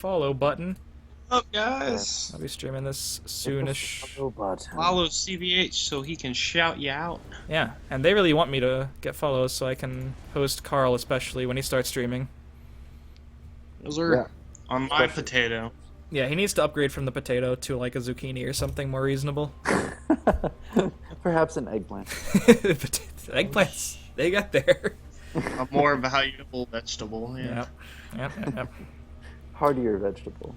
follow button. What's up, guys? I'll be streaming this Hit the soonish. follow button. Follow CVH so he can shout you out. Yeah, and they really want me to get follows so I can host Carl, especially when he starts streaming. Those are Yeah. on my potato. Yeah, he needs to upgrade from the potato to like a zucchini or something more reasonable. Perhaps an eggplant. Eggplants, they got there. A more valuable vegetable. Yeah. Yep. Hardier vegetable.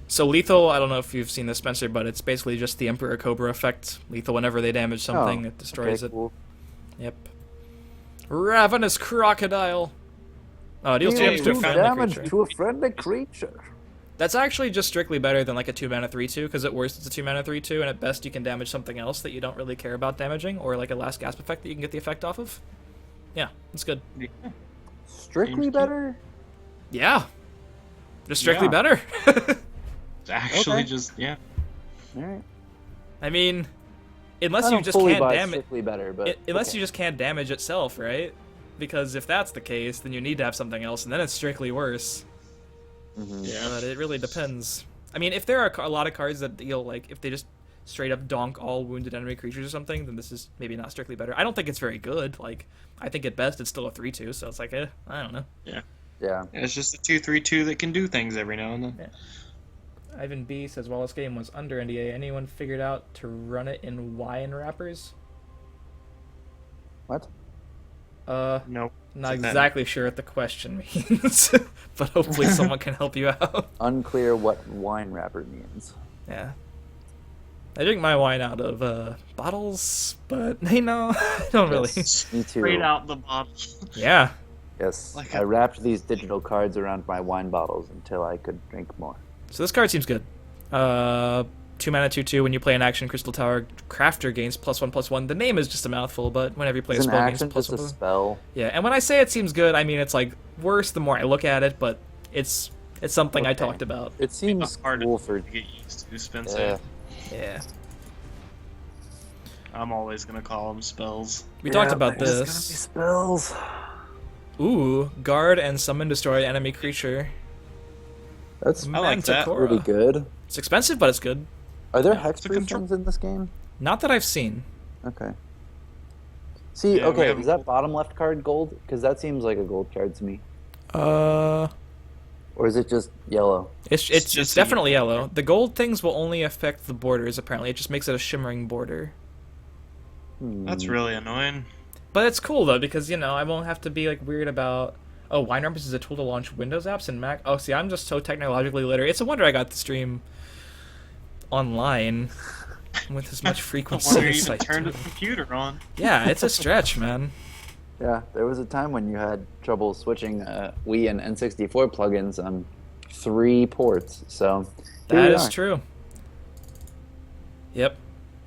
So lethal, I don't know if you've seen this, Spencer, but it's basically just the Emperor Cobra effect. Lethal whenever they damage something, it destroys okay, cool. it. Yep. Ravenous Crocodile. Oh, deals 2 Deal damage to a two friendly damage creature. to a friendly creature. That's actually just strictly better than like a 2 mana 3/2, because at worst it's a 2 mana 3/2, and at best you can damage something else that you don't really care about damaging, or like a last gasp effect that you can get the effect off of. Yeah, it's good. Yeah. Strictly Seems better? Yeah. Just strictly Yeah. better. It's actually Okay. just, yeah. Alright. I mean, unless I you don't just fully can't buy damage... strictly better, but Unless okay. you just can't damage itself, right? Because if that's the case, then you need to have something else, and then it's strictly worse. Mhm. Yeah. But it really depends. I mean, if there are a lot of cards that deal, like, if they just straight up donk all wounded enemy creatures or something, then this is maybe not strictly better. I don't think it's very good. Like, I think at best it's still a 3/2, so it's like, I don't know. Yeah. It's just a 2/3/2 that can do things every now and then. Yeah. Ivan B says, while this game was under NDA, anyone figured out to run it in wine wrappers? What? Nope. Not Is that- exactly sure what the question means, but hopefully someone can help you out. Unclear what wine wrapper means. Yeah. I drink my wine out of bottles, but I don't really. Yes, me too. Straight out the bottle. Yeah. Yes, Like I a- wrapped these digital cards around my wine bottles until I could drink more. So this card seems good. 2 mana 2/2. When you play an action, Crystal Tower Crafter gains +1/+1. The name is just a mouthful, but whenever you play Is a an spell, action gains just a +1/+1. spell? Yeah, and when I say it seems good, I mean it's like worse the more I look at it, but it's something I Okay. talked about. It seems hard cool to for... get used to, Spencer. Yeah. Yeah. I'm always gonna call them spells. We talked about there's gonna be this. spells. Ooh, guard and summon destroy enemy creature. That's I like that. Manticora. pretty good. It's expensive, but it's good. Are there Yeah, hex it's a control- prisms in this game? Not that I've seen. Okay. See, Yeah, we okay, haven't- is that bottom left card gold? Because that seems like a gold card to me. Uh, Or is it just yellow? it's just a definitely yellow. yellow. The gold things will only affect the borders. Apparently, it just makes it a shimmering border. That's really annoying. But it's cool though because I won't have to be like weird about. Oh, Wine Rumpus is a tool to launch Windows apps and Mac. Oh, see, I'm just so technologically literate. It's a wonder I got to stream online with as much I frequency wonder you as I even turned do. the computer on. Yeah, it's a stretch, man. Yeah, there was a time when you had trouble switching Wii and N64 plugins on 3 ports, so... here That we is are. true. Yep,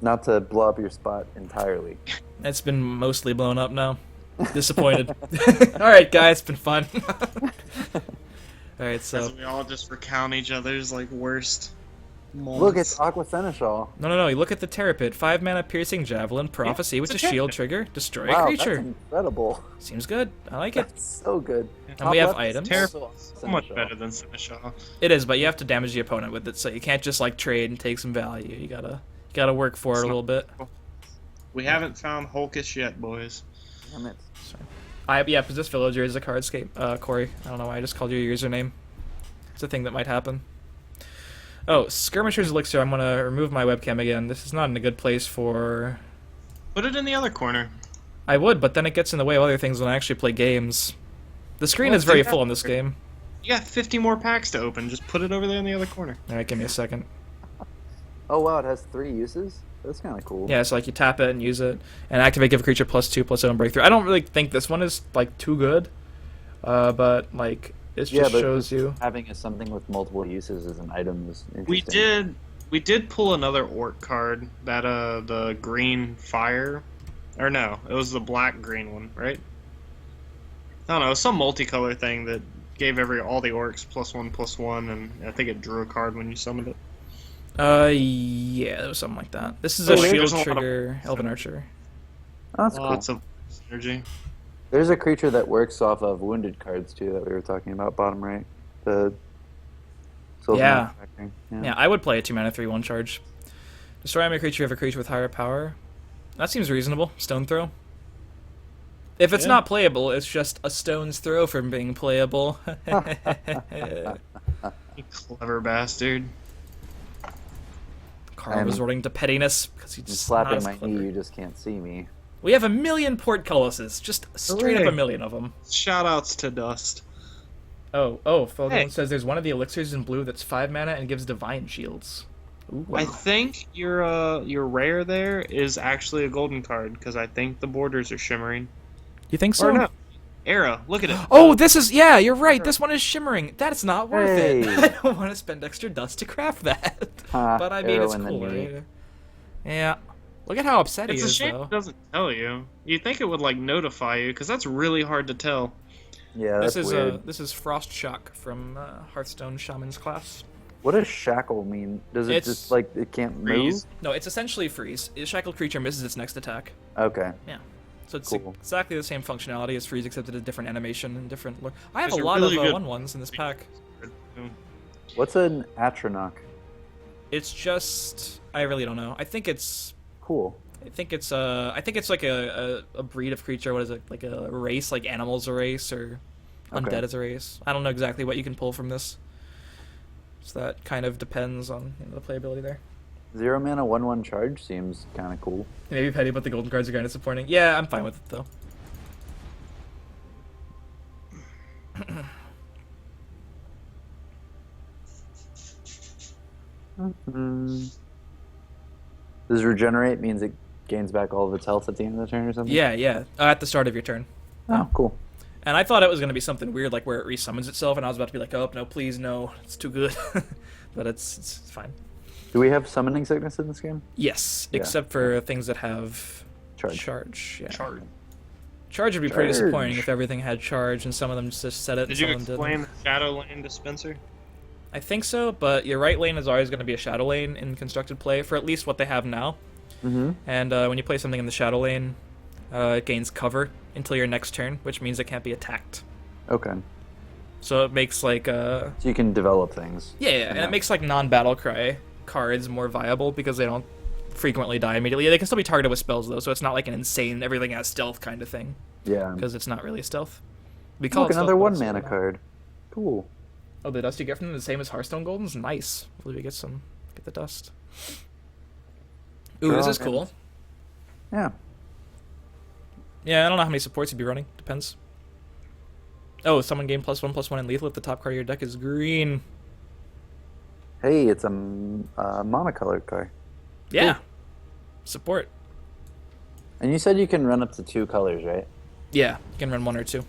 Not to blow up your spot entirely. it's been mostly blown up now. Disappointed. All right, guys, it's been fun. All right, so As we all just recount each other's like worst moments. Look, it's Aqua Seneschal. no. You look at the Terrapit. 5 mana piercing javelin prophecy with it's a a shield Terrapit. trigger. Destroy Wow, a creature. that's incredible. Seems good. I like it. That's so good. And we have left is items. Terrible. also so much Seneschal. better than Seneschal. It is, but you have to damage the opponent with it, so you can't just like trade and take some value. You gotta work for it a little bit. We haven't found Hulkish yet, boys. Damn it. Possessed Villager is a cardscape. Corey, I don't know why I just called you your username. It's a thing that might happen. Oh, Skirmisher's Elixir. I'm gonna remove my webcam again. This is not in a good place for. Put it in the other corner. I would, but then it gets in the way of other things when I actually play games. The screen Well, is very do full that. in this game. You got 50 more packs to open. Just put it over there in the other corner. All right, give me a second. Oh wow, it has 3 uses? That's kind of cool. Yeah, so like you tap it and use it, and activate give a creature +2/+0 breakthrough. I don't really think this one is like too good, but like it Yeah, just but shows you. having something with multiple uses as an item is We interesting. did pull another orc card, that the green fire, or no, it was the black green one, right? I don't know, it was some multicolor thing that gave all the orcs +1/+1, and I think it drew a card when you summoned it. Yeah, it was something like that. This is a Oh, there's shield a lot of- trigger, Elven Archer. Oh, that's cool. Lots of synergy. There's a creature that works off of wounded cards too that we were talking about, bottom right. The So Yeah. yeah. Yeah, I would play a 2-mana 3/1 charge. Destroy enemy creature of a creature with higher power. That seems reasonable. Stone throw. If it's Yeah. not playable, it's just a stone's throw from being playable. You clever bastard. Carl I'm resorting to pettiness because he's I'm just not slapping as my clever. knee. You just can't see me. We have 1,000,000 portcullises. Just straight up Hooray. 1,000,000 of them. Shoutouts to Dust. Oh, Fogelin Hey. says there's one of the elixirs in blue that's 5 mana and gives divine shields. Ooh, wow. I think your rare there is actually a golden card because I think the borders are shimmering. You think so? Or no, Era. Look at it. Oh, this is, yeah, you're right. This one is shimmering. That's not worth it. Hey. I don't want to spend extra dust to craft that. Ha, But I mean, arrow it's in the cool, knee. right? Yeah. Look at how upset It's he a is, shame though. it doesn't tell you. You'd think it would like notify you because that's really hard to tell. Yeah, that's This is weird. this is Frost Shock from Hearthstone Shaman's class. What does shackle mean? Does it It's just like it can't freeze. No, it's essentially freeze. A shackled creature misses its next attack. move? Okay. Yeah. So it's Cool. exactly the same functionality as freeze, except it's a different animation and different look. I have Those a are lot really of good. 1/1s in this pack. What's an atronach? It's just I really don't know. I think it's Cool. like a breed of creature. What is it? Like a race, like animals a race or undead Okay. as a race. I don't know exactly what you can pull from this. So that kind of depends on the playability there. 0 mana 1/1 charge seems kind of cool. Maybe petty, but the golden cards are kind of disappointing. Yeah, I'm fine with it though. Does regenerate means it gains back all of its health at the end of the turn or something? Yeah. At the start of your turn. Oh, cool. And I thought it was going to be something weird, like where it resummons itself, and I was about to be like, oh, no, please, no, it's too good. But it's fine. Do we have summoning sickness in this game? Yes, Yeah. except for things that have Charge. Yeah. Chart. Charge would be pretty Charge. disappointing if everything had charge, and some of them just said it, Did and you some of them explain didn't. the Shadow Lane dispenser? I think so, but your right lane is always going to be a shadow lane in constructed play, for at least what they have now. Mm-hmm. And when you play something in the shadow lane, it gains cover until your next turn, which means it can't be attacked. Okay. So it makes like So you can develop things. yeah, and it makes like non-battle cry cards more viable because they don't frequently die immediately. They can still be targeted with spells though, so it's not like an insane everything has stealth kind of thing Yeah. because it's not really stealth. We call Look, it stealth, another but 1 it's mana not. card. Cool. Oh, the dust you get from them the same as Hearthstone Golden's nice. Hopefully we get the dust. Ooh, this Draw is cool. Yeah. Yeah, I don't know how many supports you'd be running. Depends. Oh, summon game +1/+1 and lethal if the top card of your deck is green. Hey, it's a monocolored card. Yeah. Cool. Support. And you said you can run up to 2 colors, right? Yeah, you can run 1 or 2.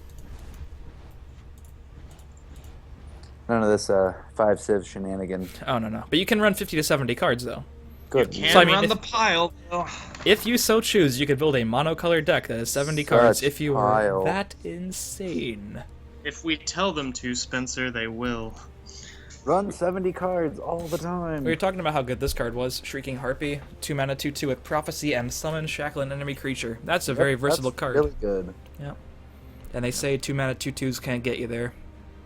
None of this 5 civ shenanigan. Oh, no. But you can run 50 to 70 cards, though. Good. Can So, I mean, run if- the pile. Though. If you so choose, you could build a monocolored deck that has 70 cards Such if you pile. are that insane. If we tell them to, Spencer, they will. Run 70 cards all the time. We were talking about how good this card was. Shrieking Harpy, 2 mana, 2/2 with Prophecy and Summon Shackle an enemy creature. That's a very Yep, versatile that's card. Really good. Yeah. And they say 2 mana, 2/2s can't get you there.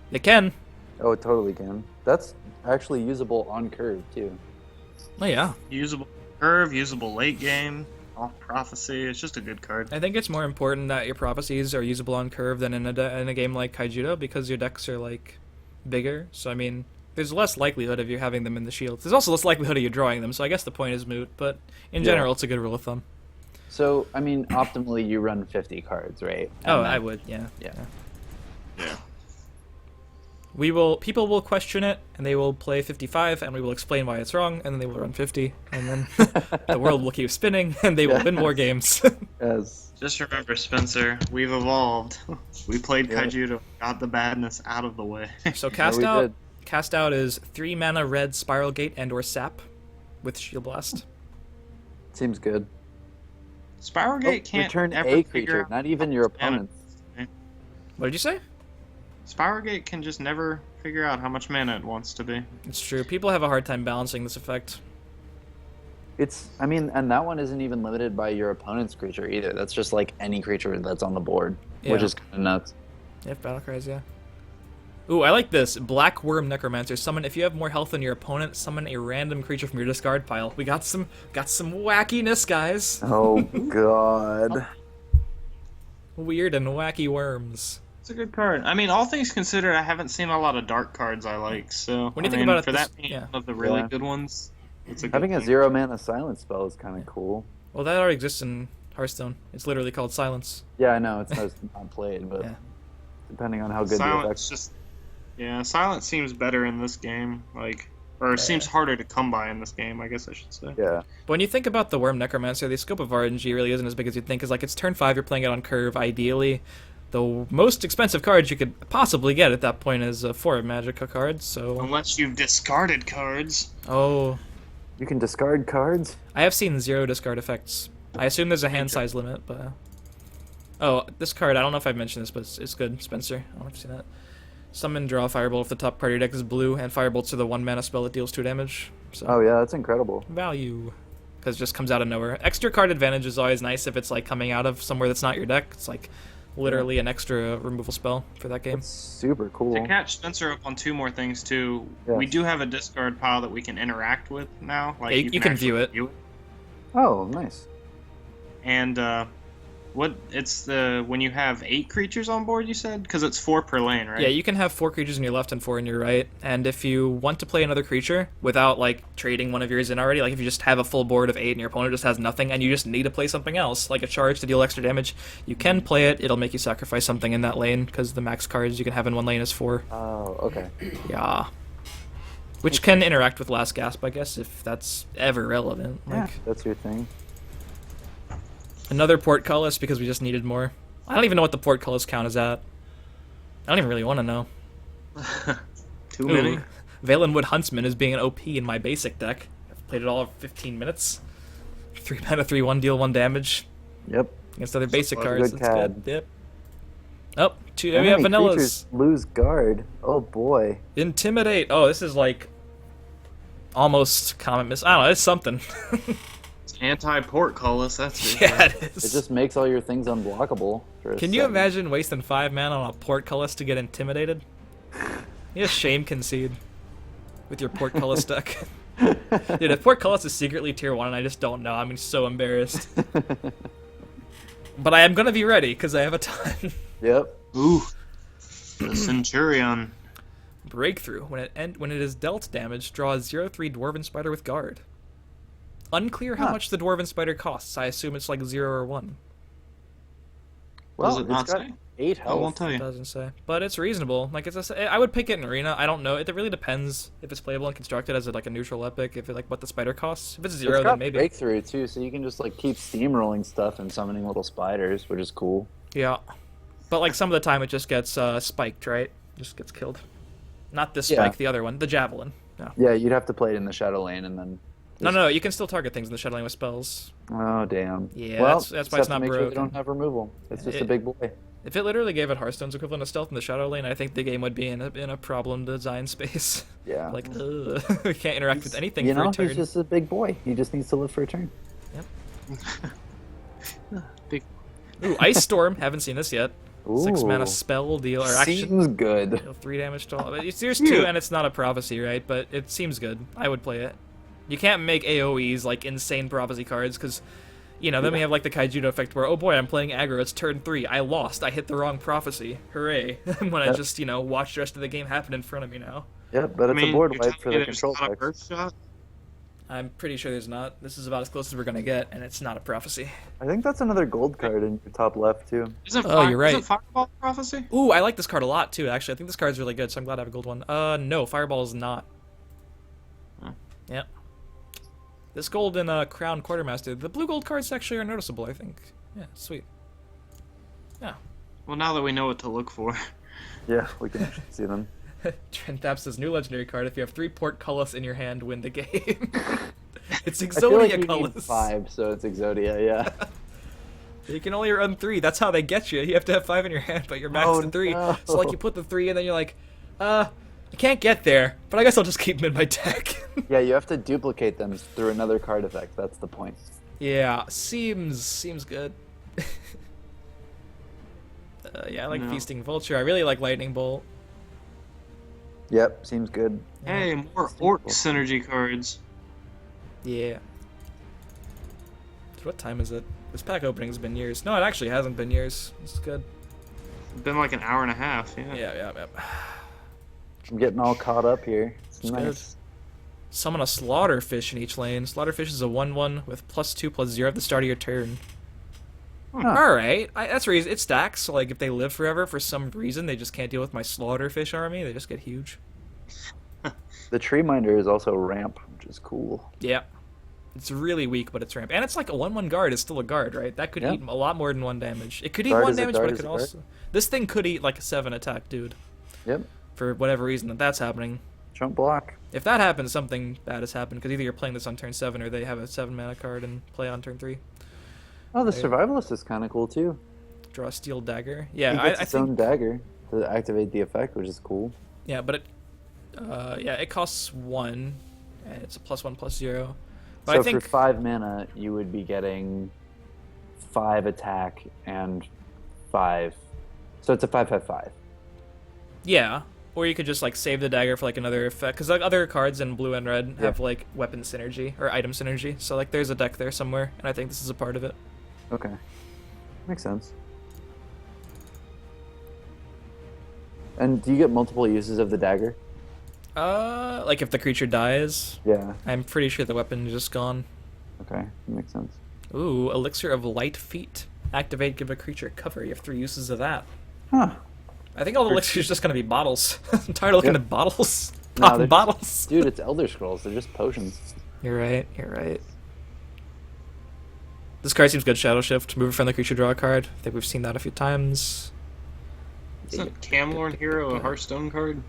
They can. Oh, it totally can. That's actually usable on curve too. Oh, yeah. Usable curve, usable late game, off prophecy. It's just a good card. I think it's more important that your prophecies are usable on curve than in a game like Kaijudo because your decks are like bigger. So I mean, there's less likelihood of you having them in the shields. There's also less likelihood of you drawing them. So I guess the point is moot. But in Yeah. general, it's a good rule of thumb. So, I mean, optimally, you run 50 cards, right? Oh, And then- I would. Yeah. Yeah. Yeah. People will question it and they will play 55 and we will explain why it's wrong and then they will run 50 and then the world will keep spinning and they will win more games. Yes. Just remember, Spencer, we've evolved. We played Yeah. Kaijudo, got the badness out of the way. So we cast did. out is 3 mana red Spiral Gate and or Sap with Shield Blast. Seems good. Spiral Oh, Gate can't return ever a figure creature, out not even your mana. opponent's. What did you say? Spiral Gate can just never figure out how much mana it wants to be. It's true. People have a hard time balancing this effect. I mean, and that one isn't even limited by your opponent's creature either. That's just like any creature that's on the board, which Yeah. is kind of nuts. Yeah, battle cries, yeah. Ooh, I like this. Black Worm Necromancer. Summon if you have more health than your opponent, summon a random creature from your discard pile. We got some wackiness, guys. Oh God. Weird and wacky worms. It's a good card. I mean, all things considered, I haven't seen a lot of dark cards I like. So When you I think mean, about it, for this- that being yeah. one of the really Yeah. good ones, it's a good Having a thing. 0-mana silence spell is kind of cool. Well, that already exists in Hearthstone. It's literally called Silence. Yeah, I know it's not played, but Yeah. depending on how good the Silence effect. just silence seems better in this game, or it seems harder to come by in this game, I guess I should say. Yeah. But when you think about the Worm Necromancer, the scope of RNG really isn't as big as you'd think. Because like it's turn 5, you're playing it on curve. Ideally, the most expensive cards you could possibly get at that point is 4 Magicka cards. So Unless you've discarded cards. oh, You can discard cards. I have seen 0 discard effects. I assume there's a hand size limit, but oh, this card I don't know if I've mentioned this, but it's good. Spencer, I don't know if you've seen that. Summon, draw a Firebolt if the top part of your deck is blue, and Firebolt's are the 1 mana spell that deals 2 damage. So Oh yeah, that's incredible. value. Because it just comes out of nowhere. Extra card advantage is always nice if it's like coming out of somewhere that's not your deck. It's like literally an extra removal spell for that game. It's super cool. To catch Spencer up on 2 more things too, Yes. we do have a discard pile that we can interact with now. Like Yeah, you can view actually it. Oh, nice. And it's the when you have 8 creatures on board, you said, because it's 4 per lane, right? Yeah, you can have 4 creatures in your left and 4 in your right. And if you want to play another creature without like trading one of yours in already, like if you just have a full board of 8 and your opponent just has nothing and you just need to play something else, like a charge to deal extra damage, you can play it. It'll make you sacrifice something in that lane because the max cards you can have in one lane is 4. Oh, okay. Yeah. Which can interact with Last Gasp, I guess, if that's ever relevant. Yeah, Like that's your thing. another portcullis because we just needed more. I don't even know what the portcullis count is at. I don't even really want to know. Too many. Ooh, Valenwood Huntsman is being an OP in my basic deck. I've played it all 15 minutes. 3 mana, 3/1, deal 1 damage Yep. against other basic a cards. good That's good. cad. Yep. Oh, we Enemy have vanillas. creatures lose guard. Oh boy. Intimidate. Oh, this is like almost common miss. I don't know. It's something. Anti-portcullis, that's it. Yeah, it is. It just makes all your things unblockable. For a Can you second. imagine wasting 5 mana on a portcullis to get intimidated? You just shame concede with your portcullis deck. Dude, if portcullis is secretly tier 1 and I just don't know, I'm so embarrassed. But I am gonna be ready because I have a ton. Yep. Ooh. The Centurion. Breakthrough. When it is dealt damage, draw a 0/3 Dwarven Spider with guard. Unclear how Huh. much the Dwarven Spider costs. I assume it's like 0 or 1. Well, Does it not it's got say? 8 I health. won't tell It you. doesn't say, but it's reasonable. Like I would pick it in arena. I don't know. It really depends if it's playable and constructed as like a neutral epic. If it like what the spider costs. If it's 0, It's got then maybe. breakthrough too, so you can just like keep steamrolling stuff and summoning little spiders, which is cool. Yeah, but like some of the time it just gets spiked, right? Just gets killed. Not this Yeah. spike, the other one, the javelin. No. Yeah, you'd have to play it in the shadow lane and then. No, you can still target things in the shadow lane with spells. Oh damn. Yeah, well, that's why just it's have to not make sure they broken. don't have removal. It's just a It- big boy. If it literally gave it Hearthstone's equivalent of stealth in the shadow lane, I think the game would be in a problem design space. Yeah. Like, ugh, we can't interact with anything You for know, a turn. he's just a big boy. He just needs to live for a turn. Big. Ooh, Ice Storm. Haven't seen this yet. 6 mana Ooh. spell deal or action. Seems good. Deal 3 damage to all. There's 2, and it's not a prophecy, right? But it seems good. I would play it. You can't make AoEs like insane prophecy cards because, then we have like the Kaijudo effect where, oh boy, I'm playing aggro. It's turn 3. I lost. I hit the wrong prophecy. Hooray! When I Yep. just watch the rest of the game happen in front of me now. Yep, but I it's mean, a board you're wipe for telling me the there's control not a decks. first shot? I'm pretty sure there's not. This is about as close as we're gonna get, and it's not a prophecy. I think that's another gold card in your top left too. Oh, you're right. Isn't Fireball prophecy? Ooh, I like this card a lot too. Actually, I think this card's really good, so I'm glad I have a gold one. No, Fireball is not. Huh. Yep. This gold in Crown Quartermaster, the blue gold cards actually are noticeable. I think. Yeah, sweet. Yeah. Well, now that we know what to look for. Yeah, we can actually see them. Trent Tap says new legendary card. If you have 3 portcullis in your hand, win the game. It's I feel like you Exodia need colors. 5, so it's Exodia, yeah. You can only run 3. That's how they get you. You have to have 5 in your hand, but you're maxed Oh, at 3. no. So like you put the 3 and then you're like, I can't get there, but I guess I'll just keep them in my deck. Yeah, you have to duplicate them through another card effect. That's the point. Yeah, seems good. Yeah, I like No. Feasting Vulture. I really like Lightning Bolt. Yep, seems good. Hey, more orc synergy cards. Yeah. What time is it? This pack opening's been years. No, it actually hasn't been years. It's good. It's been like an hour and a half. Yeah. Yeah. I'm getting all caught up here. It's nice. Good. Summon a Slaughterfish in each lane. Slaughterfish is a 1/1 with +2/+0 at the start of your turn. Huh. Alright, that's reason it stacks, so like if they live forever for some reason they just can't deal with my Slaughterfish army, they just get huge. The Tree Minder is also ramp, which is cool. Yeah. It's really weak, but it's ramp. And it's like a 1/1 guard is still a guard, right? That could eat a lot more than 1 damage. It could eat Guard 1 is a damage, guard but it is could a guard. also... This thing could eat like a 7 attack, dude. Yep. For whatever reason that's happening. Jump block. If that happens, something bad has happened, because either you're playing this on turn 7 or they have a 7-mana card and play on turn 3. Oh, the Survivalist is kind of cool too. Draw a Steel Dagger. He Yeah, gets I its think... own dagger to activate the effect, which is cool. Yeah, but it... yeah, it costs 1, and it's a +1/+0. But So I think... for 5 mana, you would be getting 5 attack and 5. So it's a 5/5/5. Yeah, or you could just like save the dagger for like another effect, because like other cards in blue and red have like weapon synergy or item synergy. So like there's a deck there somewhere, and I think this is a part of it. Okay. Makes sense. And do you get multiple uses of the dagger? Like if the creature dies, Yeah. I'm pretty sure the weapon is just gone. Okay. Makes sense. Ooh, Elixir of Light Feet. Activate, give a creature cover. You have 3 uses of that. Huh. I think all the elixirs just gonna be bottles. I'm tired of looking Yep. at bottles. No, Popping they're bottles. Dude, it's Elder Scrolls. They're just potions. You're right. This card seems good. Shadow Shift. Move a friendly creature, draw a card. I think we've seen that a few times. Isn't Camlorn Hero a Hearthstone card?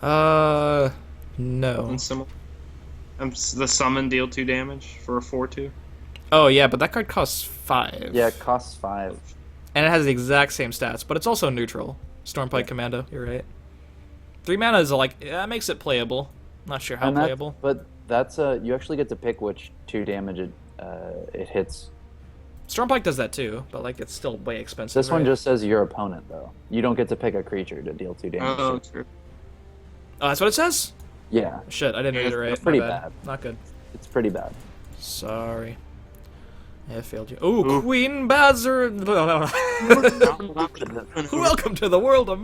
No. And similar. The summon deal 2 damage for a 4/2. Oh yeah, but that card costs 5. Yeah, it costs 5. And it has the exact same stats, but it's also neutral. Stormpike Commando. You're right. 3 mana is like that makes it playable. Not sure how playable. But that's you actually get to pick which 2 damage it hits. Stormpike does that too, but like it's still way expensive. This one right? just says your opponent though. You don't get to pick a creature to deal 2 damage. Oh, true. Oh, that's what it says? Yeah, Shit, I didn't read it right. it's pretty My bad. Not good. it's pretty bad. Sorry. I failed you. Ooh, Queen Bazzer. Welcome to the world of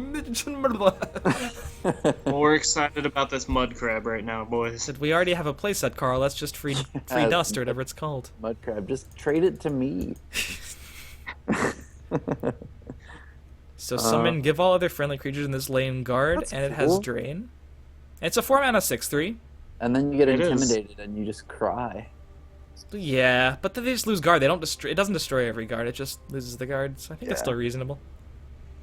Well, we're excited about this mud crab right now, boys. Said we already have a playset, Carl. That's just free dust or whatever it's called. Mudcrab, just trade it to me. So summon, give all other friendly creatures in this lane guard, That's and it has cool. drain. It's a 4 mana 6/3. And then you get It is. intimidated and you just cry. Yeah, but then they just lose guard. They don't destroy. It doesn't destroy every guard. It just loses the guard. So I think it's Yeah. still reasonable.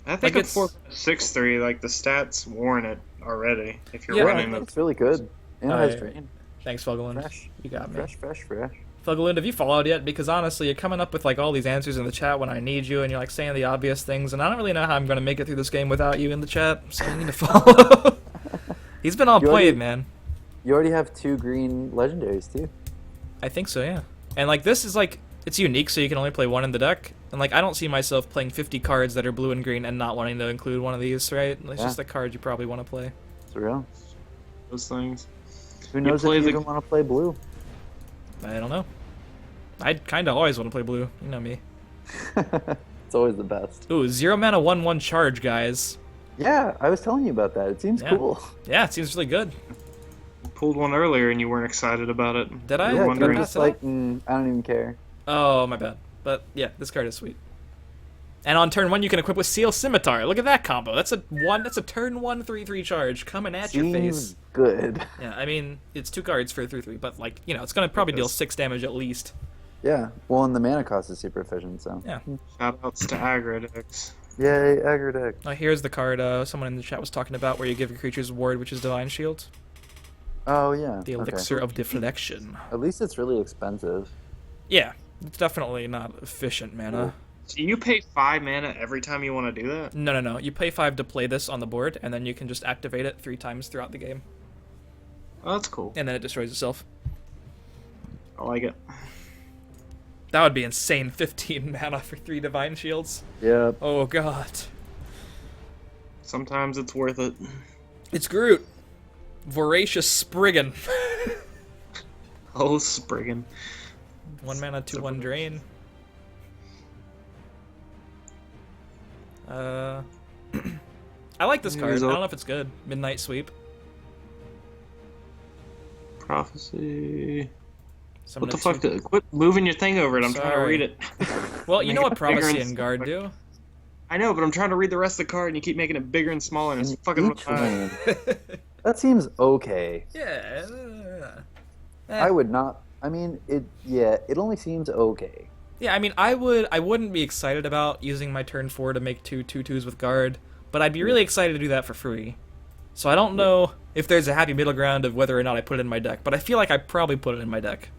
I think Like, a 4/6/3, like the stats warrant it already. If you're Yeah, running It's them. really good. And it Oh, has yeah. drain. Thanks, Fuggleland. Fresh. You got me. Fresh. Fuggleland, have you followed yet? Because honestly, you're coming up with like all these answers in the chat when I need you, and you're like saying the obvious things, and I don't really know how I'm gonna make it through this game without you in the chat. So you need to follow. He's been on You point, already- man. You already have 2 green legendaries too. I think so, yeah. And like this is like it's unique, so you can only play 1 in the deck. And like I don't see myself playing 50 cards that are blue and green and not wanting to include one of these, right? It's just the card you probably want to play. It's real. Those things. Who knows if play you the- even want to play blue? I don't know. I kind of always want to play blue. You know me. It's always the best. Ooh, 0 mana 1/1 charge, guys. Yeah, I was telling you about that. It seems Yeah. cool. Yeah, it seems really good. Pulled one earlier and you weren't excited about it. Did I? You Yeah, were 'cause wondering. I'm just like, I don't even care. Oh, my bad. But yeah, this card is sweet. And on turn 1, you can equip with Seal Scimitar. Look at that combo. That's a turn 1 3/3 charge coming at your face. Seems good. Yeah, I mean it's 2 cards for 3/3, but like it's gonna probably deal 6 damage at least. Yeah. Well, and the mana cost is super efficient, so. Yeah. Shoutouts to aggro decks. Yay, aggro deck. Here's the card someone in the chat was talking about, where you give your creature's ward, which is Divine Shield. Oh yeah. The okay. Elixir of Deflection. At least it's really expensive. Yeah, it's definitely not efficient mana. So you pay 5 mana every time you want to do that? No. You pay 5 to play this on the board, and then you can just activate it 3 times throughout the game, Oh, that's cool. and then it destroys itself. I like it. That would be insane. 15 mana for 3 Divine Shields. Yep. Oh god. Sometimes it's worth it. It's Groot. Voracious Spriggan. Oh, Spriggan. 1 mana, 2/1 drain. I like this card. I don't know if it's good. Midnight Sweep. Prophecy. Summon What the a fuck? two- Quit moving your thing over it. I'm trying to Sorry. read it. Well, you know what Make it bigger Prophecy and and Guard smaller. do? I know, but I'm trying to read the rest of the card, and you keep making it bigger and smaller, and it's In fucking. each lane. That seems okay. Yeah. I would not. I mean, it. Yeah, it only seems okay. Yeah, I mean, I wouldn't be excited about using my turn 4 to make 2/2/2s with Guard, but I'd be really excited to do that for free. So I don't know if there's a happy middle ground of whether or not I put it in my deck, but I feel like I probably put it in my deck.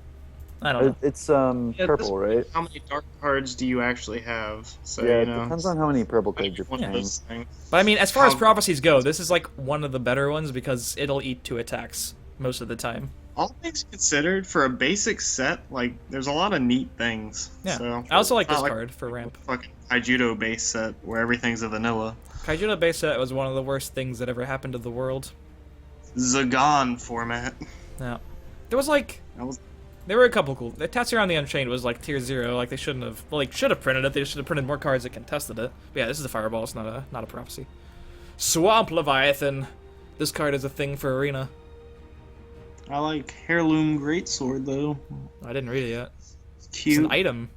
I don't know. It's Yeah, purple, right? How many dark cards do you actually have? So Yeah, you it know, depends on how many purple cards you're one of playing. those things. But I mean, as far as How- prophecies go, this is like one of the better ones because it'll eat 2 attacks most of the time. All things considered, for a basic set, like there's a lot of neat things. Yeah. So, I also like it's this not card for ramp. Fucking Kaijudo base set where everything's a vanilla. Kaijudo base set was one of the worst things that ever happened to the world. Zagan format. Yeah. There was like That was there were a couple cool. The Tatsuya on the Unchained was like tier 0. Like they shouldn't have. Well, like should have printed it. They should have printed more cards that contested it. But yeah, this is a fireball. It's not a prophecy. Swamp Leviathan. This card is a thing for Arena. I like Heirloom Greatsword though. I didn't read it yet. It's It's cute. an item.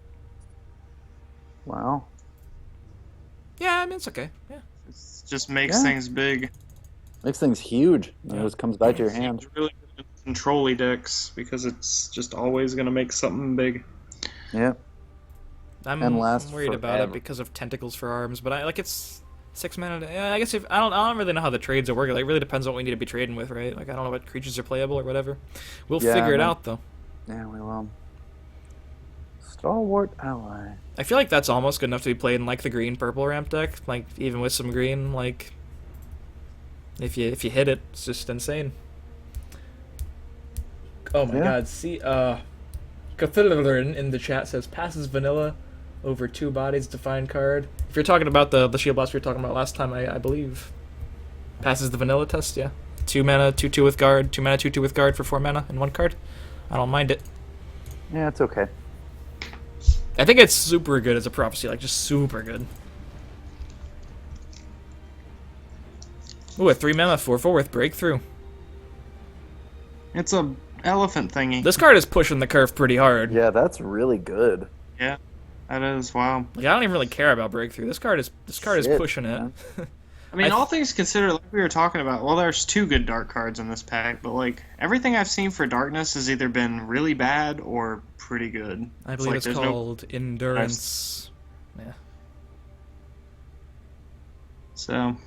Wow. Yeah, I mean it's okay. Yeah. It just makes Yeah. things big. Makes things huge. And Yeah. it just comes back to your hand. It's really good in control-y decks because it's just always gonna make something big. Yeah. I'm And last worried about it forever. because of tentacles for arms, but I like it's 6 mana. Yeah, I guess if I don't really know how the trades are working. Like, it really depends on what we need to be trading with, right? Like I don't know what creatures are playable or whatever. We'll Yeah, figure it no. out though. Yeah, we will. Stalwart ally. I feel like that's almost good enough to be played in like the green purple ramp deck. Like even with some green, like if you hit it, it's just insane. Oh my Yeah. god, see Cthulhu in the chat says passes vanilla over 2 bodies defined card. If you're talking about the shield blast we were talking about last time, I believe. Passes the vanilla test, yeah. 2 mana, 2/2 with guard, 2 mana, 2/2 with guard for 4 mana in 1 card. I don't mind it. Yeah, it's okay. I think it's super good as a prophecy, like just super good. Ooh, a 3 mana 4/4 with breakthrough. It's a elephant thingy. This card is pushing the curve pretty hard. Yeah, that's really good. Yeah, that is wow. Like I don't even really care about breakthrough. This card is Shit, pushing it. man. I mean, I all things considered, like we were talking about, well, there's 2 good dark cards in this pack, but like everything I've seen for darkness has either been really bad or pretty good. I believe like it's there's called Endurance. Yeah. So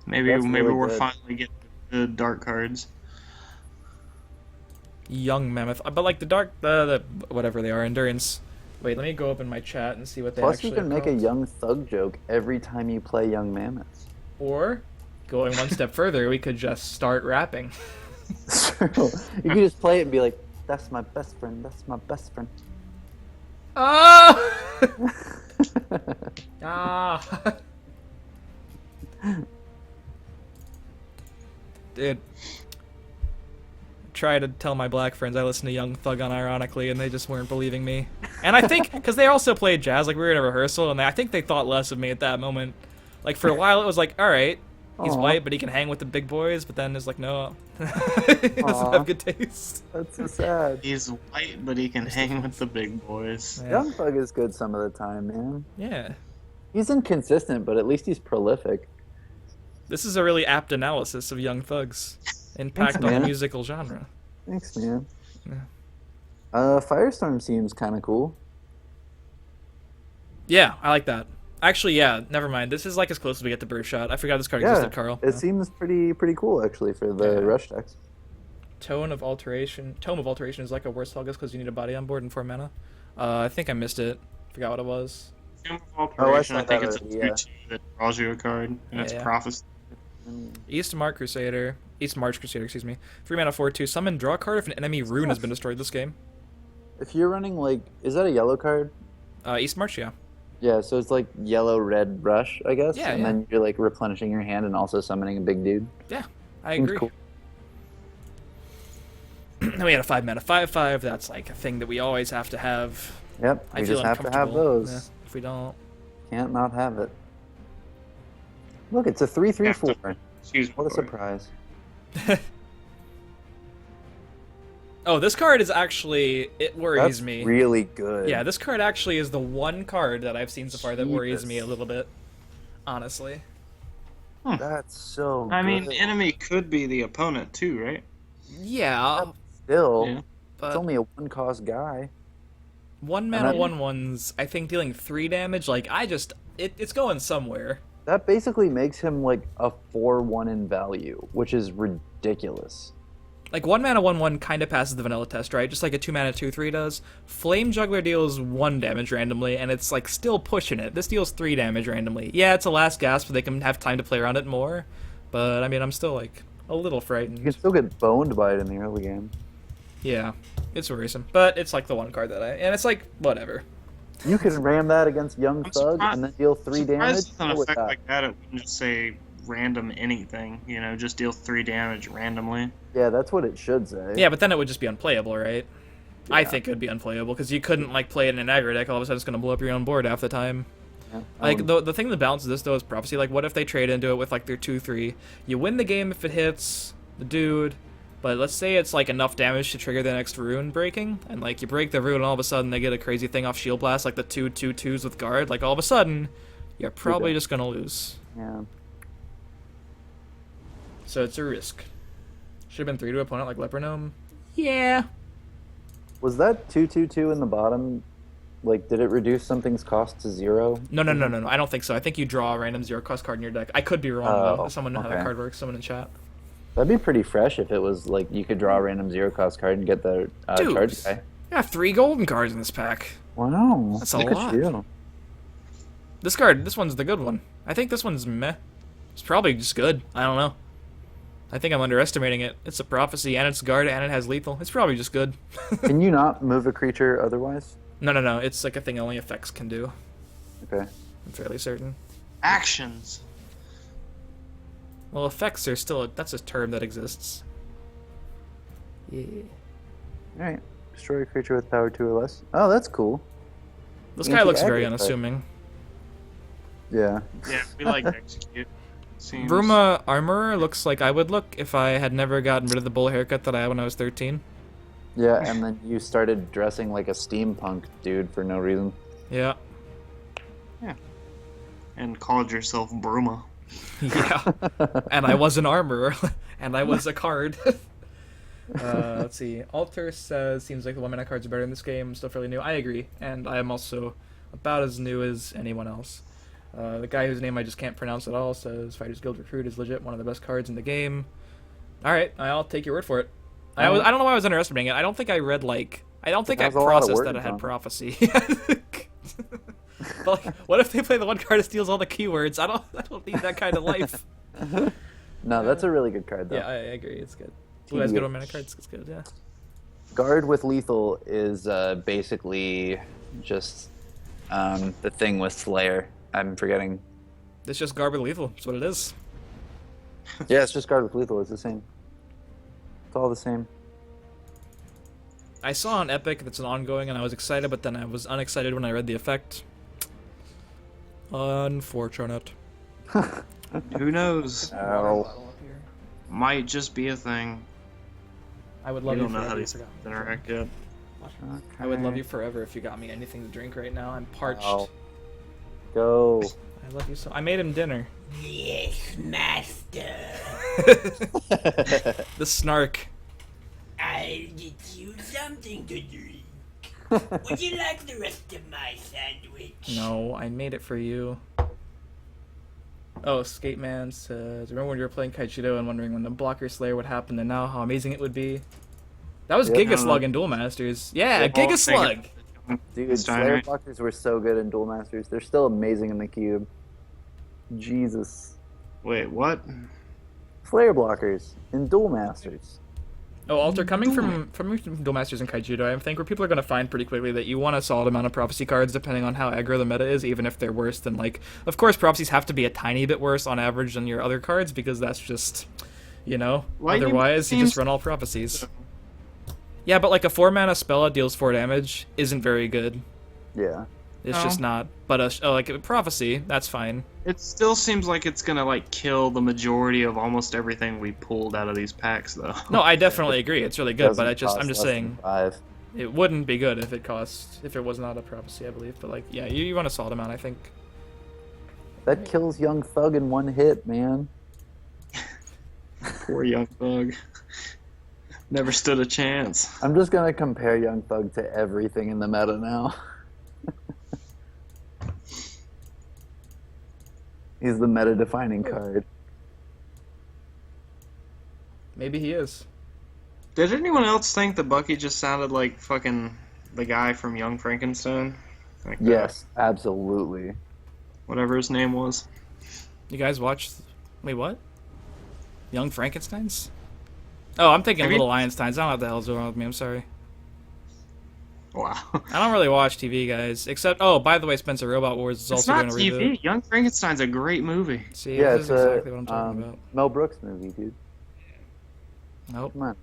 maybe That's really we're good. finally getting the dark cards. Young Mammoth. But like the whatever they are, Endurance. Wait, let me go open my chat and see what they Plus, actually you can are make a called. young thug joke every time you play Young Mammoths. Or, going one step further, we could just start rapping. So, you can just play it and be like, "That's my best friend. That's my best friend." Oh! Ah! Dude. Try to tell my black friends I listen to Young Thug unironically, and they just weren't believing me. And I think, because they also played jazz, like we were in a rehearsal, and I think they thought less of me at that moment. Like for a while, it was like, all right, he's Aw. white, but he can hang with the big boys. But then it's like, no, he doesn't Aw. have good taste. That's so sad. He's white, but he can hang with the big boys. Yeah. Young Thug is good some of the time, man. Yeah. He's inconsistent, but at least he's prolific. This is a really apt analysis of Young Thug's impact on the man. musical genre. Thanks, man. Yeah. Firestorm seems kind of cool. Yeah, I like that. Actually, yeah, never mind. This is like as close as we get to Birdshot. I forgot this card existed, Carl. It seems pretty cool actually for the Yeah. rush decks. Tome of Alteration is like a worse Helgas because you need a body on board and 4 mana. I think I missed it. Forgot what it was. Tomb of Alteration, saw I think that it's a already, yeah. 2/2 that draws you a card, and it's Yeah. Prophecy. East March Crusader, excuse me. 3 mana 4/2. Summon, draw a card if an enemy rune has been destroyed this game. If you're running like, is that a yellow card? East March, yeah. Yeah, so it's like yellow red rush, I guess. Yeah, and yeah. then you're like replenishing your hand and also summoning a big dude. Yeah. I Seems agree. cool. Then we had a 5-mana 5/5. That's like a thing that we always have to have. Yep, I we feel just have to have uncomfortable, those. yeah, if we don't. Can't not have it. Look, it's a 3/3/4. Excuse me. What a surprise. Oh, this card is actually, it worries That's me. really good. Yeah, this card actually is the one card that I've seen so far that worries me a Jesus. little bit. Honestly. That's so I mean, good. enemy could be the opponent too, right? Yeah, Still, Yeah. but it's only a 1-cost guy. 1-mana And 1/1s, I think dealing 3 damage, like, it's going somewhere. That basically makes him like a 4/1 in value, which is ridiculous. Like, 1-mana 1/1 kind of passes the vanilla test, right? Just like a 2-mana 2/3 does. Flame Juggler deals 1 damage randomly, and it's, like, still pushing it. This deals 3 damage randomly. Yeah, it's a last gasp, so they can have time to play around it more. But, I mean, I'm still, like, a little You can frightened. still get boned by it in the early game. Yeah, it's worrisome. But it's, like, the one card that and it's, like, whatever. You can ram that against Young I'm Thug surprised- and then deal 3 damage. Surprised with an Deal with effect that. like that, it wouldn't just say random anything. You know, just deal 3 damage randomly. Yeah, that's what it should say. Yeah, but then it would just be unplayable, right? I Yeah. think it would be unplayable, because you couldn't, like, play it in an aggro deck. All of a sudden it's going to blow up your own board half the time. Yeah. Like, the thing that balances this, though, is Prophecy. Like, what if they trade into it with, like, their 2/3? You win the game if it hits the dude, but let's say it's, like, enough damage to trigger the next rune breaking, and, like, you break the rune, and all of a sudden they get a crazy thing off Shield Blast, like the 2/2/2s with Guard. Like, all of a sudden, you're probably just gonna lose. Yeah. So it's a risk. Should have been 3 to opponent like Leper Gnome. Yeah. Was that 2/2/2 in the bottom? Like, did it reduce something's cost to 0? No. I don't think so. I think you draw a random 0-cost card in your deck. I could be wrong, though. If someone know how that okay. card works, someone in chat. That'd be pretty fresh if it was like you could draw a random 0-cost card and get the Dude. charge guy. Yeah, 3 golden cards in this pack. Wow, That's a look at lot. you. This one's the good one. I think this one's meh. It's probably just good. I don't know. I think I'm underestimating it. It's a Prophecy, and it's Guard, and it has Lethal. It's probably just good. Can you not move a creature otherwise? No. It's like a thing only effects can do. Okay. I'm fairly certain. Actions. Well, effects are still... That's a term that exists. Yeah. Alright. Destroy a creature with power 2 or less. Oh, that's cool. This guy looks very Anti-aggro type. unassuming. Yeah. Yeah, we like to execute. Seems... Bruma Armorer looks like I would look if I had never gotten rid of the bull haircut that I had when I was 13. Yeah, and then you started dressing like a steampunk dude for no reason. Yeah. And called yourself Bruma. Yeah. And I was an armorer. And I was a card. Let's see. Alter says, seems like the 1-mana cards are better in this game. Still fairly new. I agree. And I am also about as new as anyone else. The guy whose name I just can't pronounce at all says Fighters Guild Recruit is legit one of the best cards in the game. Alright, I'll take your word for it. I don't know why I was underestimating it. I don't think I read, like... I don't think I has a lot of processed that it words had on it. Prophecy. But, like, what if they play the one card that steals all the keywords? I don't need that kind of life. No, that's a really good card, though. Yeah, I agree. It's good. Blue has good 1-mana cards. It's good, yeah. Guard with lethal is basically just the thing with Slayer. I'm forgetting. It's just Guard with Lethal. That's what it is. Yeah, it's just guard with lethal. It's the same. It's all the same. I saw an Epic that's an ongoing, and I was excited, but then I was unexcited when I read the effect. Unfortunate. Who knows? Ow. Might just be a thing. I would We love you don't know how forever. these things interact yet. I would love you forever if you got me anything to drink right now. I'm parched. Ow. Go. I love you so. I made him dinner. Yes, master. The snark. I'll get you something to drink. Would you like the rest of my sandwich? No, I made it for you. Oh, Skate Man says, remember when you were playing Kaijudo and wondering when the Blocker Slayer would happen and now how amazing it would be? That was Yep. Giga Slug in Duel Masters. Yeah, Well, Giga Slug! Dude, It's Slayer dynamite. blockers were so good in Duel Masters. They're still amazing in the cube. Jesus. Wait, what? Slayer blockers in Duel Masters. Oh, Alter, coming from Duel Masters and Kaijudo, I think where people are going to find pretty quickly that you want a solid amount of Prophecy cards depending on how aggro the meta is, even if they're worse than, like... Of course, Prophecies have to be a tiny bit worse on average than your other cards, because that's just... You know? Lightning Otherwise, you seems- just run all prophecies. Yeah, but like a 4-mana spell that deals 4 damage isn't very good. Yeah. It's No. just not. But like a prophecy, that's fine. It still seems like it's gonna like kill the majority of almost everything we pulled out of these packs, though. No, I definitely agree. It's really good, but Doesn't I'm cost just less than saying 5. it wouldn't be good if it was not a prophecy, I believe. But like, yeah, you want a solid amount, I think. That kills Young Thug in one hit, man. Poor young thug. Never stood a chance. I'm just gonna compare Young Thug to everything in the meta now. He's the meta-defining card. Maybe he is. Did anyone else think that Bucky just sounded like fucking the guy from Young Frankenstein? Like Yes, absolutely. whatever his name was. You guys watch? Wait, what? Young Frankenstein's? Oh, I'm thinking Have you- Little Einsteins. I don't know what the hell's wrong with me. I'm sorry. Wow. I don't really watch TV, guys. Except, oh, by the way, Spencer Robot Wars is It's also not going to TV. reboot. Young Frankenstein's a great movie. See, Yeah, this it's is exactly what I'm a talking about. Mel Brooks movie, dude. Nope. Come on.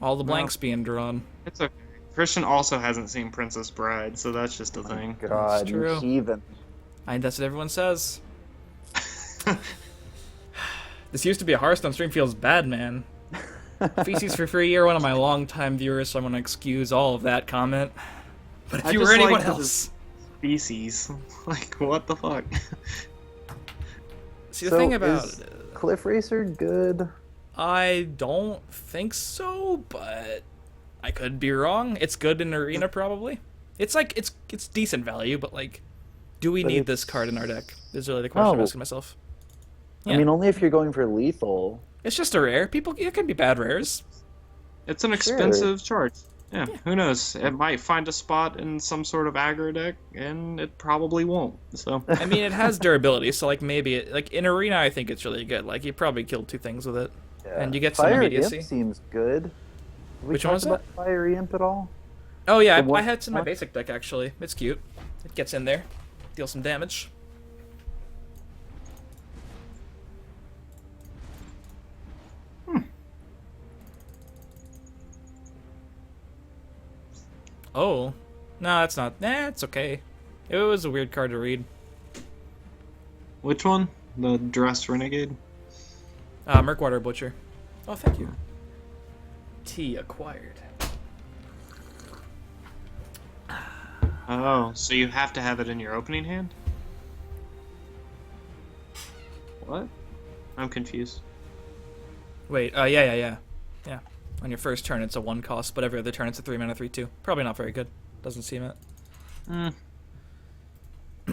All the No. blanks being drawn. It's okay. Christian also hasn't seen Princess Bride, so that's just a thing. God, you true. heathen. That's what everyone says. This used to be a Hearthstone stream. Feels bad, man. Feces for free. You're one of my longtime viewers, so I'm going to excuse all of that comment. But if I you just were anyone like that else... Species. Like, what the fuck? See, the So thing about... is Cliff Racer good? I don't think so, but I could be wrong. It's good in arena, probably. It's like it's decent value, but like, do we But need this it's- card in our deck? Is really the question I'm Oh. asking myself. I Yeah. mean, only if you're going for lethal. It's just a rare. It can be bad rares. It's an expensive charge. Yeah, who knows? It might find a spot in some sort of aggro deck, and it probably won't. So I mean, it has durability, so like maybe like in arena, I think it's really good. Like you probably killed 2 things with it, Yeah. and you get some Fire immediacy. Imp seems good. Have we Which one was talked about Fire Imp at all? Oh yeah, The I one- had it in my basic deck actually. It's cute. It gets in there, deals some damage. Oh, no, that's not. It's okay. It was a weird card to read. which one? The Dress Renegade? Murkwater Butcher. Oh, thank you. T acquired. Oh, so you have to have it in your opening hand? What? I'm confused. Wait, yeah. On your first turn, it's a 1 cost, but every other turn, it's a 3 mana 3/2. Probably not very good. Doesn't seem it.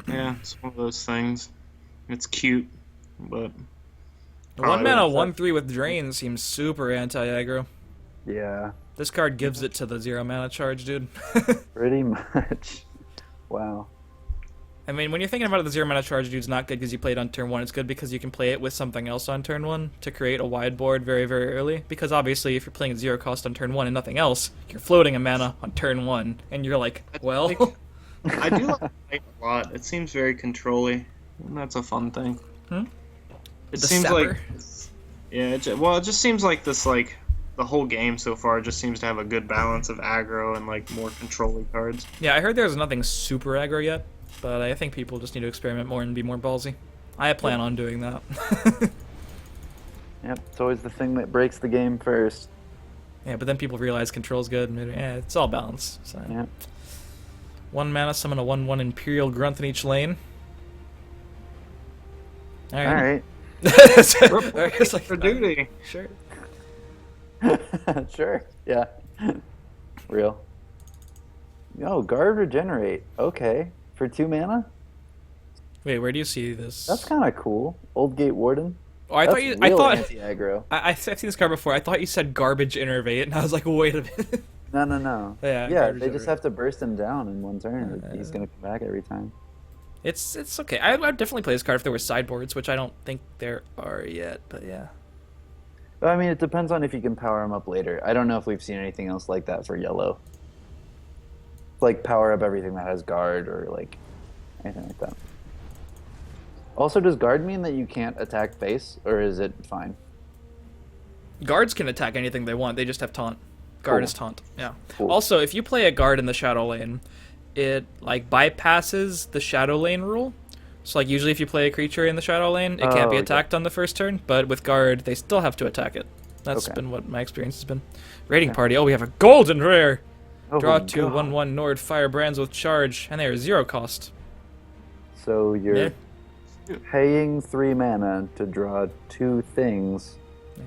Yeah, it's one of those things. It's cute, but The Probably 1 mana wouldn't 1/3 with Drain seems super anti-aggro. Yeah, This card gives it to the 0 mana charge, dude. pretty much. Wow. I mean, when you're thinking about it, the 0 mana charge dude's not good because you play it on turn 1. It's good because you can play it with something else on turn 1 to create a wide board very, very early. Because obviously, if you're playing at 0 cost on turn 1 and nothing else, you're floating a mana on turn 1, and you're like, well... I do like it a lot. It seems very controlly, and that's a fun thing. Hmm? It The seems Sapper? like, yeah. It just seems like this, like the whole game so far just seems to have a good balance of aggro and like more controlly cards. Yeah, I heard there's nothing super aggro yet, but I think people just need to experiment more and be more ballsy. I plan on doing that. Yep, it's always the thing that breaks the game first. Yeah, but then people realize control's good, and it's all balance. So. Yeah. 1 mana, summon a 1/1 Imperial Grunt in each lane. All right. It's like, For duty. sure. Sure. Yeah. Real. Oh, guard regenerate. Okay. For 2 mana? Wait, where do you see this? That's kind of cool. Old Gate Warden. Oh, I That's thought you. I real thought. anti-aggro. I've seen this card before. I thought you said garbage innervate, and I was like, wait a minute. No. Yeah, Yeah, guard they just regenerate. have to burst him down in 1 turn. He's gonna come back every time. It's okay. I'd definitely play this card if there were sideboards, which I don't think there are yet. But yeah. But, I mean, it depends on if you can power him up later. I don't know if we've seen anything else like that for yellow. Like power up everything that has guard or like anything like that. Also, does guard mean that you can't attack face, or is it fine? Guards can attack anything they want. They just have taunt. Guard Cool. is taunt. Yeah. Cool. Also, if you play a guard in the shadow lane, it like bypasses the shadow lane rule. So like usually if you play a creature in the shadow lane, it can't be okay. attacked on the first turn, but with guard, they still have to attack it. That's Okay. been what my experience has been. Raiding party. Oh, we have a golden rare. Oh Draw my 2 God. 1/1 Nord firebrands with charge, and they are 0 cost. So you're Yeah. paying 3 mana to draw 2 things Yeah.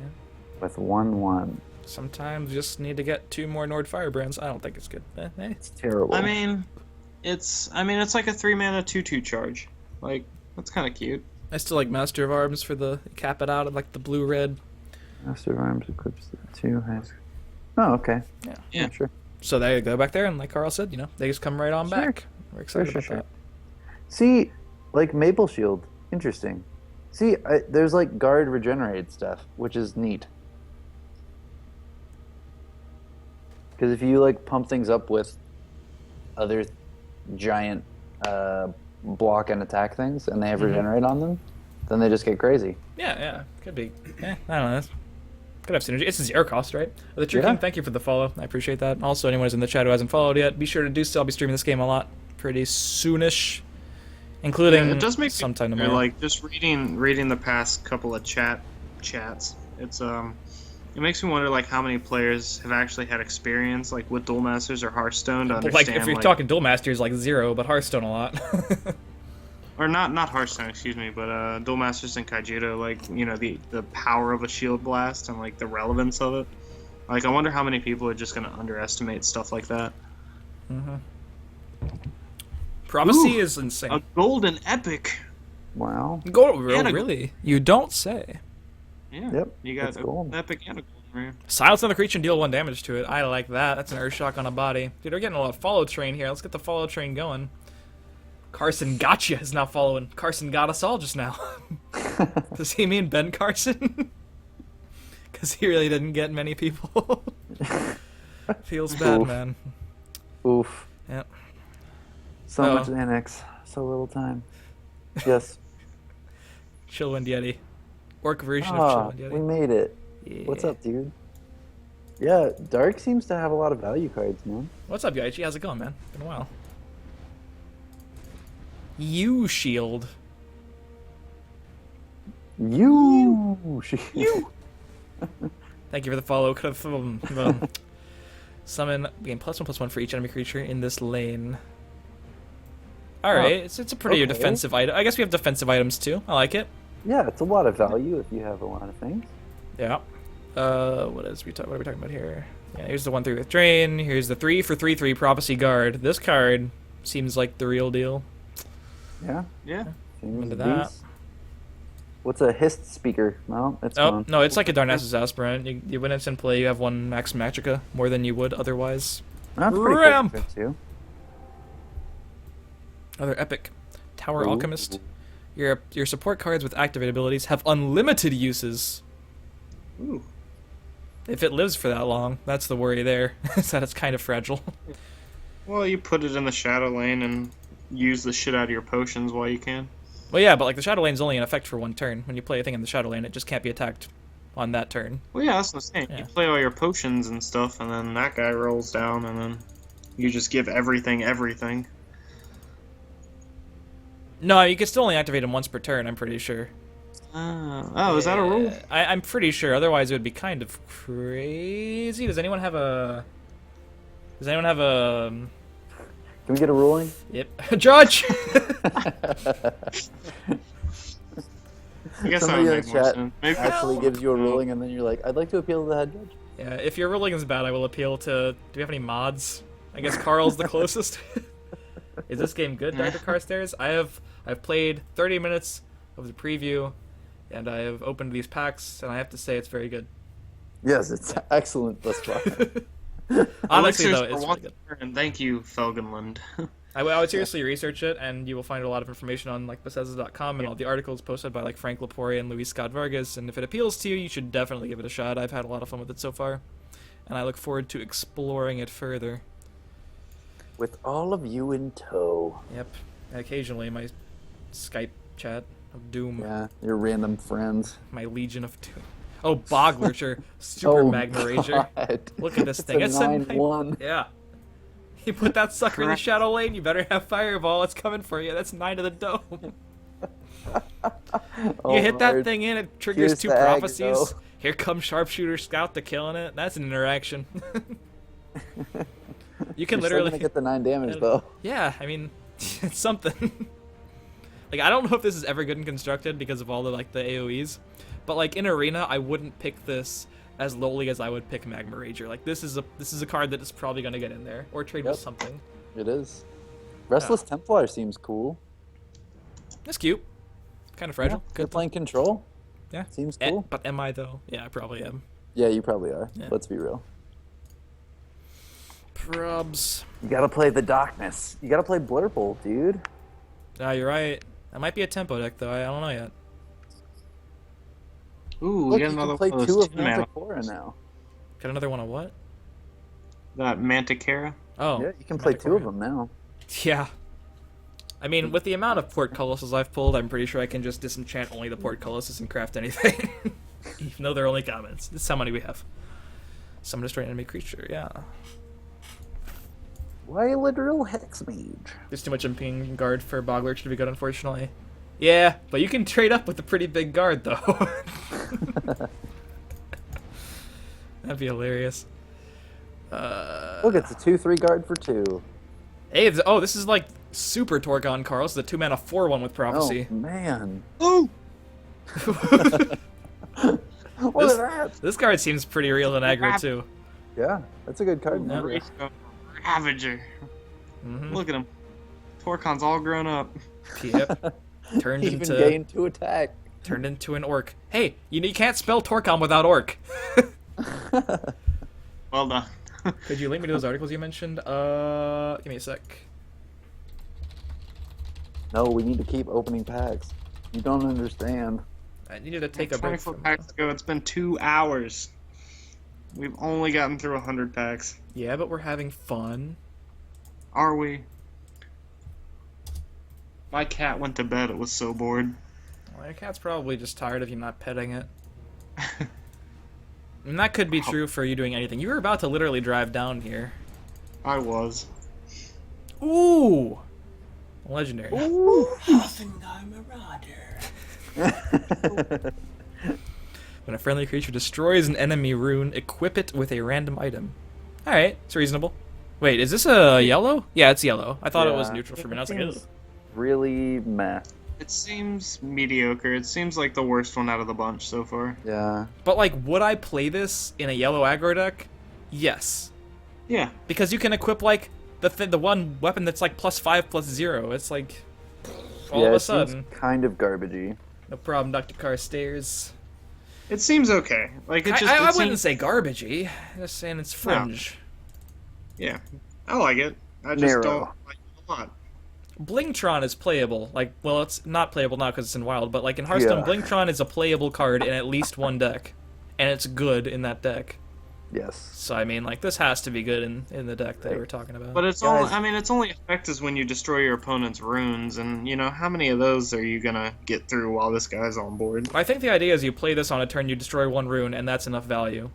with 1/1. Sometimes you just need to get 2 more Nord firebrands. I don't think it's good. It's terrible. I mean, it's like a 3-mana 2/2 charge. Like, that's kind of cute. I still like Master of Arms for the cap it out of like the blue-red. Master of Arms equips the 2 highest. Oh, okay. Yeah. Sure. So they go back there, and like Carl said, they just come right on Sure. back. We're excited Sure, about sure. that. See, like Maple Shield, interesting. See, there's like guard regenerated stuff, which is neat. Because if you like pump things up with other giant block and attack things, and they have regenerate on them, then they just get crazy. Yeah, could be. I don't know. Could have synergy. It's a 0 cost, right? The True Yeah. King, thank you for the follow. I appreciate that. Also, anyone who's in the chat who hasn't followed yet, be sure to do so. I'll be streaming this game a lot pretty soonish, including Yeah, it does make sometime me tomorrow. like just reading the past couple of chats. It makes me wonder like how many players have actually had experience like with Duel Masters or Hearthstone to But, understand. like, if you're talking Duel Masters, like 0, but Hearthstone a lot. or not Hearthstone, excuse me, but Duel Masters and Kaijudo, like the power of a shield blast and like the relevance of it. Like I wonder how many people are just gonna underestimate stuff like that. Prophecy Ooh, is insane. A golden epic. Wow. Really? You don't say. Yeah. Yep, You got it's an gold. epic and a golden rare. Silence another creature and deal 1 damage to it. I like that. That's an Earthshock on a body. Dude, we're getting a lot of follow train here. Let's get the follow train going. Carson Gotcha is now following. Carson got us all just now. Does he mean Ben Carson? Because he really didn't get many people. Feels bad, Oof. man. Oof. Yep. So Oh. much annex, so little time. Yes. Chillwind Yeti. Orc version Ah, of Chillwind we Yeti. made it. Yeah. What's up, dude? Yeah, Dark seems to have a lot of value cards, man. What's up, Yaichi? How's it going, man? Been a while. You shield. You. Thank you for the follow. Could have summon gain +1/+1 for each enemy creature in this lane. All right, it's a pretty okay. defensive item. I guess we have defensive items too. I like it. Yeah, it's a lot of value if you have a lot of things. Yeah. What are we talking about here? Yeah, here's the 1/3 with Drain. Here's the 3 for 3/3 Prophecy Guard. This card seems like the real deal. Yeah. Yeah. Seems Into that. decent. What's a hist speaker? Well, it's Oh gone. no, it's like a Darnassus Aspirant. When it's in play, you have 1 Max Magica more than you would otherwise. That's pretty Ramp! cool too. Another epic. Tower Ooh. Alchemist. Your support cards with activated abilities have unlimited uses. Ooh. If it lives for that long, that's the worry there. Is that it's kind of fragile. Well, you put it in the shadow lane and use the shit out of your potions while you can. Well, yeah, but like the Shadow Lane's only in effect for 1 turn. When you play a thing in the Shadow Lane, it just can't be attacked on that turn. Well, yeah, that's what I'm saying. Yeah. You play all your potions and stuff, and then that guy rolls down, and then you just give everything. No, you can still only activate him once per turn, I'm pretty sure. Oh, is that a rule? I'm pretty sure. Otherwise, it would be kind of crazy. Does anyone have a... Can we get a ruling? Yep. Judge! I guess that Somebody would in make the more chat sense. Maybe actually gives you a ruling, and then you're like, I'd like to appeal to the head judge. Yeah, if your ruling is bad, I will appeal to... Do we have any mods? I guess Carl's the closest. Is this game good, Dr. Carstairs? I've played 30 minutes of the preview, and I have opened these packs, and I have to say it's very good. Yes, it's excellent thus far. Honestly, Elixirs though, for it's really one good. turn. Thank you, Felgenland. I would seriously research it, and you will find a lot of information on like Bethesda.com and all the articles posted by like Frank Lapore and Luis Scott Vargas. And if it appeals to you, you should definitely give it a shot. I've had a lot of fun with it so far, and I look forward to exploring it further. With all of you in tow. Yep. Occasionally, my Skype chat of doom, Yeah, your random friends. my legion of doom. Oh, Bog Lurcher, Super Oh, Magma Rager. God. Look at this It's thing. a It's 9/1. Yeah. You put that sucker in the Shadow Lane, you better have Fireball. It's coming for you. That's 9 to the dome. Oh, You hit that Lord. thing in, it triggers Here's 2 the prophecies. aggro. Here comes Sharpshooter Scout to killing it. That's an interaction. You can You're still literally gonna get the 9 damage though. Yeah, I mean, it's something. Like, I don't know if this is ever good and constructed because of all the like the AoEs, but like in Arena, I wouldn't pick this as lowly as I would pick Magma Rager. Like this is a card that is probably gonna get in there or trade with Yep. something. It is. Restless Templar seems cool. That's cute. Kind of fragile. You're Good. playing control. Yeah. Seems cool. But am I though? Yeah, I probably am. Yeah, you probably are. Yeah. Let's be real. Probs. You gotta play the Darkness. You gotta play Blurple, dude. Ah, you're right. That might be a tempo deck though. I don't know yet. Ooh, we Look, got you another can play one of 2 those of 10 mana. Manticora now. Got another one of what? That Manticara. Oh. Yeah, you can play 2 of Manticore. them now. Yeah. I mean, with the amount of portcullises I've pulled, I'm pretty sure I can just disenchant only the portcullises and craft anything. Even though they're only commons. This is how many we have. Summon destroy enemy creature, yeah. Why literal Hex Mage? There's too much imping guard for Boglurch to be good, unfortunately. Yeah, but you can trade up with a pretty big guard, though. That'd be hilarious. Look, it's a 2/3 guard for 2. Hey, this is like super Torgon Carl. This is a 2-mana 4/1 with prophecy. Oh man. Ooh! What is that? This card seems pretty real in aggro too. Yeah, that's a good card. Yeah. Remember. Ravager. Mhm. Look at him. Torcon's all grown up. Yep. Turned Even into gain 2 attack. turned into an orc. Hey, you can't spell Torcon without orc. Well done. Could you link me to those articles you mentioned? Give me a sec. No, we need to keep opening packs. You don't understand. I needed to take a break 24 from packs ago. It's been 2 hours. We've only gotten through 100 packs. Yeah, but we're having fun. Are we? My cat went to bed. It was so bored. Well, your cat's probably just tired of you not petting it. And that could be true for you doing anything. You were about to literally drive down here. I was. Ooh! Legendary. Hoffenheim Marauder. When a friendly creature destroys an enemy rune, equip it with a random item. Alright, it's reasonable. Wait, is this a yellow? Yeah, it's yellow. I thought it was Yeah. neutral for me. I was like, Seems ugh. really meh. It seems mediocre. It seems like the worst one out of the bunch so far. Yeah. But, like, would I play this in a yellow aggro deck? Yes. Yeah. Because you can equip, like, the one weapon that's, like, +5/+0. It's like, all yeah, of a it seems sudden. kind of garbagey. No problem, Dr. Carstairs. It seems okay. Like it just. I it wouldn't seems, say garbagey. I'm just saying it's fringe. Yeah, I like it. I just Narrow. don't like it a lot. Blingtron is playable. Like, well, it's not playable now because it's in Wild, but like in Hearthstone, Yeah. Blingtron is a playable card in at least one deck, and it's good in that deck. Yes. So I mean, like, this has to be good in the deck that Right. we're talking about. But it's Guys- only. I mean, its only effect is when you destroy your opponent's runes, and you know how many of those are you gonna get through while this guy's on board? I think the idea is you play this on a turn, you destroy one rune, and that's enough value.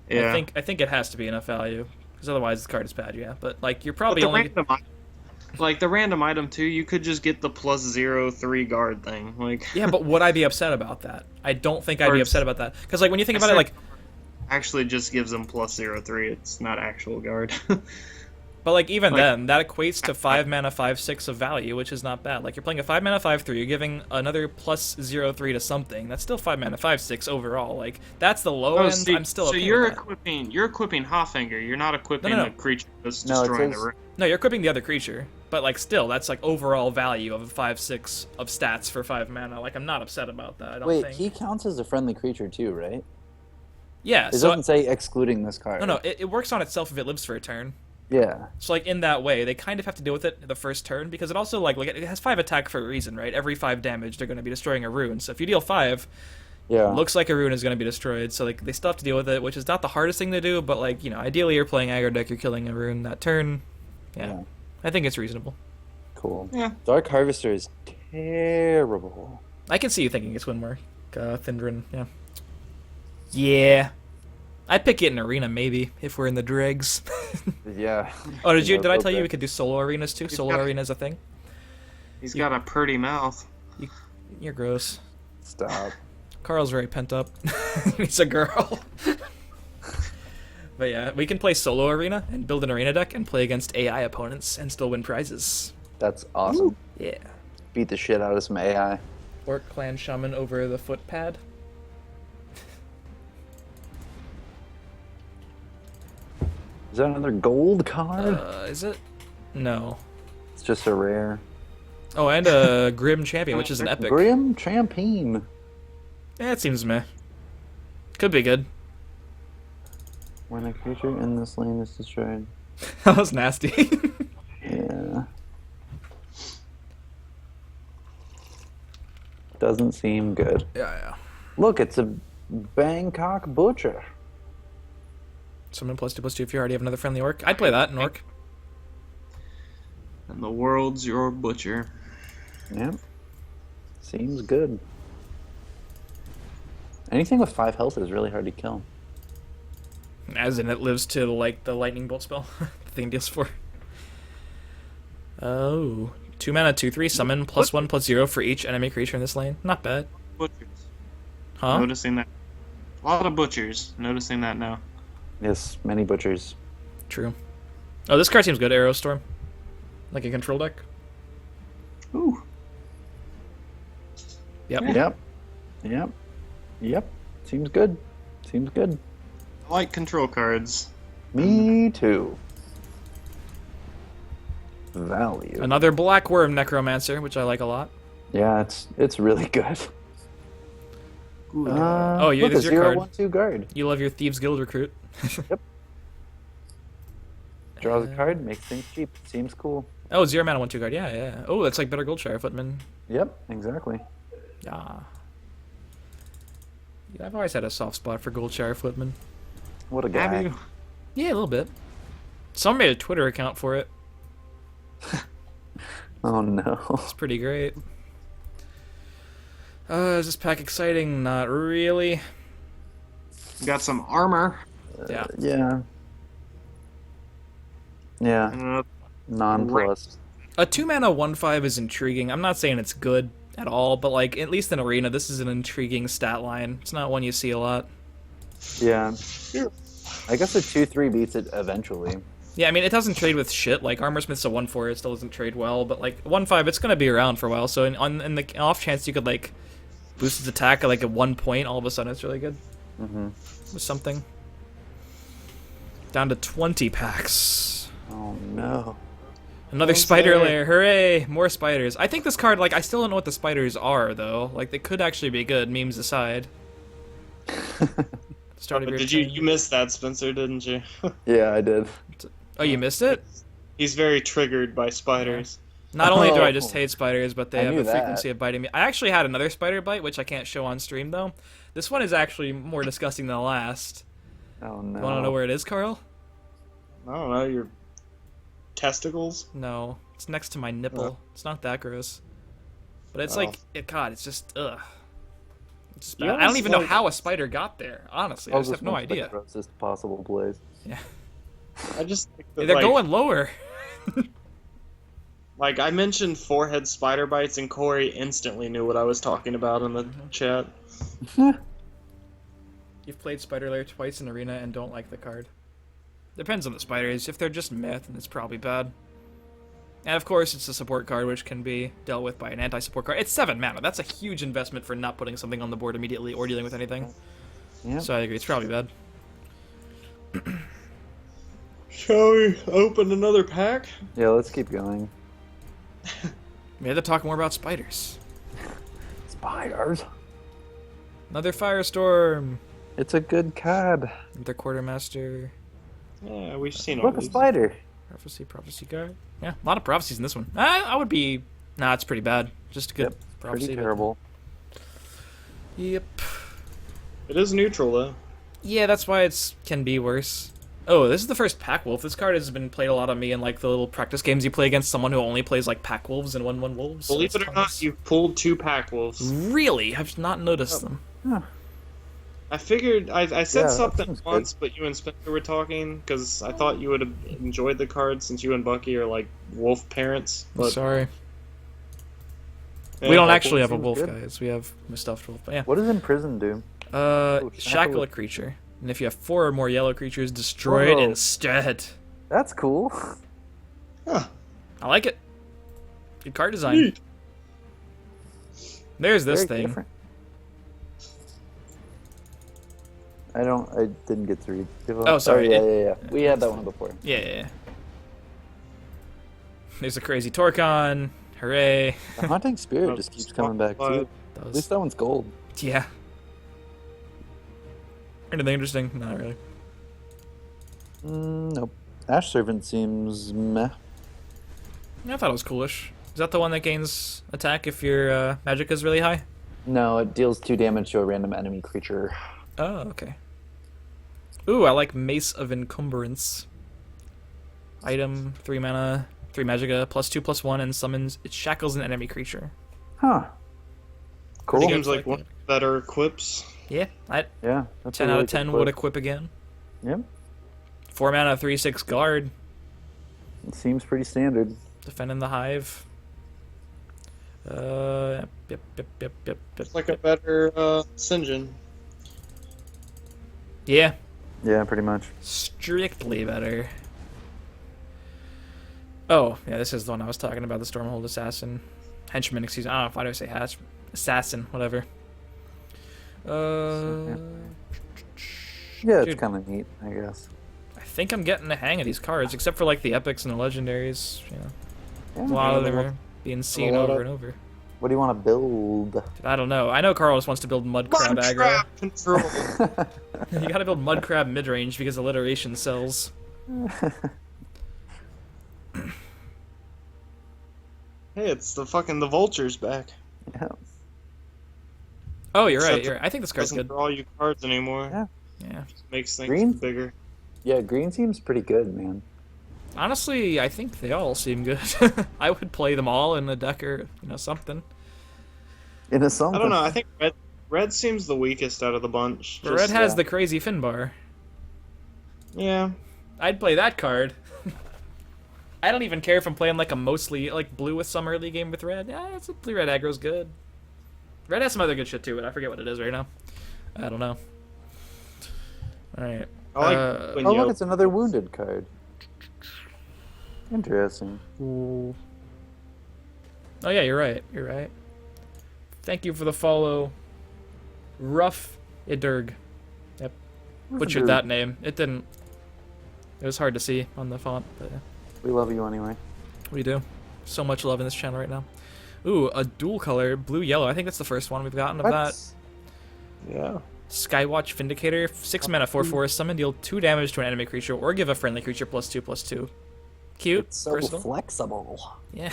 Yeah. I think it has to be enough value, because otherwise this card is bad. Yeah, but like you're But probably the only. random item, like the random item too, you could just get the +0/3 guard thing. Like Yeah, but would I be upset about that? I don't think I'd be Or upset about that, because like when you think about it, like. actually just gives them +0/3. It's not actual guard. But like even Like- then, that equates to 5 mana 5/6 of value, which is not bad. Like you're playing a 5 mana 5/3, you're giving another +0/3 to something. That's still 5 mana 5/6 overall. Like that's the low end. see, I'm still so okay you're with that. equipping Hoffinger. You're not equipping No. the creature that's No, it destroying the says- room. No, you're equipping the other creature, but like still, that's like overall value of 5/6 of stats for 5 mana. Like I'm not upset about that. I don't Wait, think. he counts as a friendly creature too, right? Yeah. It So doesn't say excluding this card. no, it works on itself if it lives for a turn. Yeah. So like in that way, they kind of have to deal with it the first turn because it also like it has 5 attack for a reason, right? Every 5 damage, they're going to be destroying a rune. So if you deal 5, Yeah. looks like a rune is going to be destroyed. So like they still have to deal with it, which is not the hardest thing to do. But like ideally you're playing aggro deck, you're killing a rune that turn. Yeah, I think it's reasonable. Cool. Yeah. Dark Harvester is terrible. I can see you thinking it's Winmore, Thindrin. Yeah. Yeah. I'd pick it in arena maybe if we're in the dregs. Yeah. Oh, did Yeah, I tell you okay. we could do solo arenas too? Solo got- arena is a thing. He's got a pretty mouth. You're gross. Stop. Carl's very pent up. He's a girl. But yeah, we can play solo arena and build an arena deck and play against AI opponents and still win prizes. That's awesome. Yeah. Beat the shit out of some AI. Orc clan shaman over the footpad. Is that another gold card? Is it? No. It's just a rare. Oh, and a Grim Champion, which is an epic. Grim Champagne. Yeah, it seems meh. Could be good. When a creature in this lane is destroyed. That was nasty. Yeah. Doesn't seem good. Yeah. Look, it's a Bangkok Butcher. Summon +2/+2 if you already have another friendly orc. I'd play that in orc. And the world's your butcher. Yep. Seems good. Anything with 5 health is really hard to kill. As in it lives to like the lightning bolt spell. The thing deals 4. Oh. 2 mana, 2/3, summon +1/+0 for each enemy creature in this lane. Not bad. Butchers. Huh? Noticing that. A lot of butchers. Noticing that now. Yes, many butchers. True. Oh, this card seems good, Arrow Storm. Like a control deck. Ooh. Yep. Yep. Yep. Yep. Seems good. Seems good. I like control cards. Me too. Value. Another Black Worm Necromancer, which I like a lot. Yeah, it's really good. Oh, yeah, look, there's a your card. 0/1/2 guard. You love your Thieves Guild recruit. Draws a card, makes things cheap. Seems cool. Oh, 0 mana 1/2 guard. Yeah. Oh, that's like better Goldshire Footman. Yep, exactly. Yeah. Yeah, I've always had a soft spot for Goldshire Footman. What a guy. Have you? Yeah, a little bit. Someone made a Twitter account for it. Oh no. It's pretty great. Is this pack exciting? Not really. Got some armor. Yeah. Yeah. Yeah. And a Non-plus. A 2 mana 1/5 is intriguing. I'm not saying it's good at all, but like at least in arena, this is an intriguing stat line. It's not one you see a lot. Yeah. I guess a 2/3 beats it eventually. Yeah, I mean it doesn't trade with shit. Like Armorsmith's a 1/4, it still doesn't trade well. But like 1/5, it's gonna be around for a while. So in the off chance you could like boost its attack at like at 1 point, all of a sudden it's really good. With something. Down to 20 packs. Oh no. Another spider lair, hooray! More spiders. I think this card, like, I still don't know what the spiders are, though. Like, they could actually be good, memes aside. Start of your Did turn. you miss that, Spencer, didn't you? Yeah, I did. Oh, you missed it? He's very triggered by spiders. Not only do I Oh. just hate spiders, but they I have knew a frequency that. of biting me. I actually had another spider bite, which I can't show on stream, though. This one is actually more disgusting than the last. Oh no. You want to know where it is, Carl? I don't know, your testicles? No. It's next to my nipple. It's not that gross. But it's Oh. like, God, it's just, ugh. It's just You bad. I don't always even know like- how a spider got there, honestly. I just have no one's the idea. grossest possible place. Yeah. I just think that, They're like, going lower. like, I mentioned forehead spider bites, and Corey instantly knew what I was talking about in the chat. You've played Spider Lair twice in Arena and don't like the card. Depends on the spiders. If they're just myth, then it's probably bad. And of course, it's a support card, which can be dealt with by an anti-support card. It's 7 mana. That's a huge investment for not putting something on the board immediately or dealing with anything. Yep. So I agree. It's probably bad. Shall we open another pack? Yeah, let's keep going. We have to talk more about spiders. Spiders. Another Firestorm. It's a good card. Another Quartermaster. Yeah, we've seen all Look, a these. spider. Prophecy card. Yeah, a lot of prophecies in this one. I would be... Nah, it's pretty bad. Just a good Yep. prophecy. Pretty but- terrible. Yep. It is neutral, though. Yeah, that's why it's can be worse. Oh, this is the first Pack Wolf. This card has been played a lot on me in like the little practice games you play against someone who only plays like Pack Wolves and 1/1 Wolves. so Believe it's it or not, tons. you've pulled 2 pack wolves. Really? I've not noticed them. I figured I said that something seems good. once, but you and Spencer were talking because I thought you would have enjoyed the card since you and Bucky are like wolf parents. But Sorry. yeah, We don't that actually have a seems wolf, good. guys. We have a stuffed wolf. But yeah. What does Imprison do? Shackle a creature. And if you have 4 or more yellow creatures, destroy it Whoa. instead. That's cool. Huh. I like it. Good card design. Neat. There's this Very thing. different. I didn't get to read. Oh, sorry. Yeah. We had that one before. Yeah. There's a crazy Torcon. Hooray. The Haunting Spirit just keeps coming back too. At least that one's gold. Yeah. Anything interesting? Not really. Nope. Ash Servant seems meh. I thought it was coolish. Is that the one that gains attack if your magic is really high? No, it deals 2 damage to a random enemy creature. Oh, okay. Ooh, I like Mace of Encumbrance. Item, 3 mana, 3 magicka, +2/+1, and summons. It shackles an enemy creature. Huh. Cool. Pretty Seems good. like one of the better equips. Yeah, Yeah. That's 10 a out really of 10 good would quip. equip again. Yep. 4 mana, 3/6 guard. It seems pretty standard. Defending the hive. Yep. It's like a better Sinjin. Yeah, Yeah, pretty much. strictly better. Oh, yeah, this is the one I was talking about, the Stormhold Assassin. Henchman, excuse me. I don't know, why do I say assassin, whatever. Yeah, it's Dude. kind of neat, I guess. I think I'm getting the hang of these cards, except for like the epics and the legendaries. You know, Yeah, a lot of them Yeah, are being seen lot over of- and over. What do you want to build? Dude, I don't know. I know Carlos wants to build Mud Crab aggro. Control. You gotta build Mud Crab mid-range because alliteration sells. Hey, it's the vulture's back. Yeah. Oh, you're right. Except You're right. I think this card's Doesn't good. draw you cards anymore. Yeah. Yeah. Makes things Green? bigger. Yeah, green seems pretty good, man. Honestly, I think they all seem good. I would play them all in a deck or something. In a something. I don't know. I think red seems the weakest out of the bunch. But Red has yeah. the crazy Finbar. Yeah. I'd play that card. I don't even care if I'm playing like a mostly like blue with some early game with red. Yeah, it's a blue red aggro's good. Red has some other good shit too, but I forget what it is right now. I don't know. All right. I like when Oh, you look, it's another wounded card. Interesting. Ooh. Oh yeah, you're right. You're right. Thank you for the follow. Rough Idurg. Yep. Butchered that name. It didn't. It was hard to see on the font, but yeah. We love you anyway. We do. So much love in this channel right now. Ooh, a dual color, blue-yellow. I think that's the first one we've gotten of that. Yeah. Skywatch Vindicator, 6 mana, 4/4. Summon, deal 2 damage to an enemy creature, or give a friendly creature +2/+2. Cute. It's so versatile. flexible. Yeah.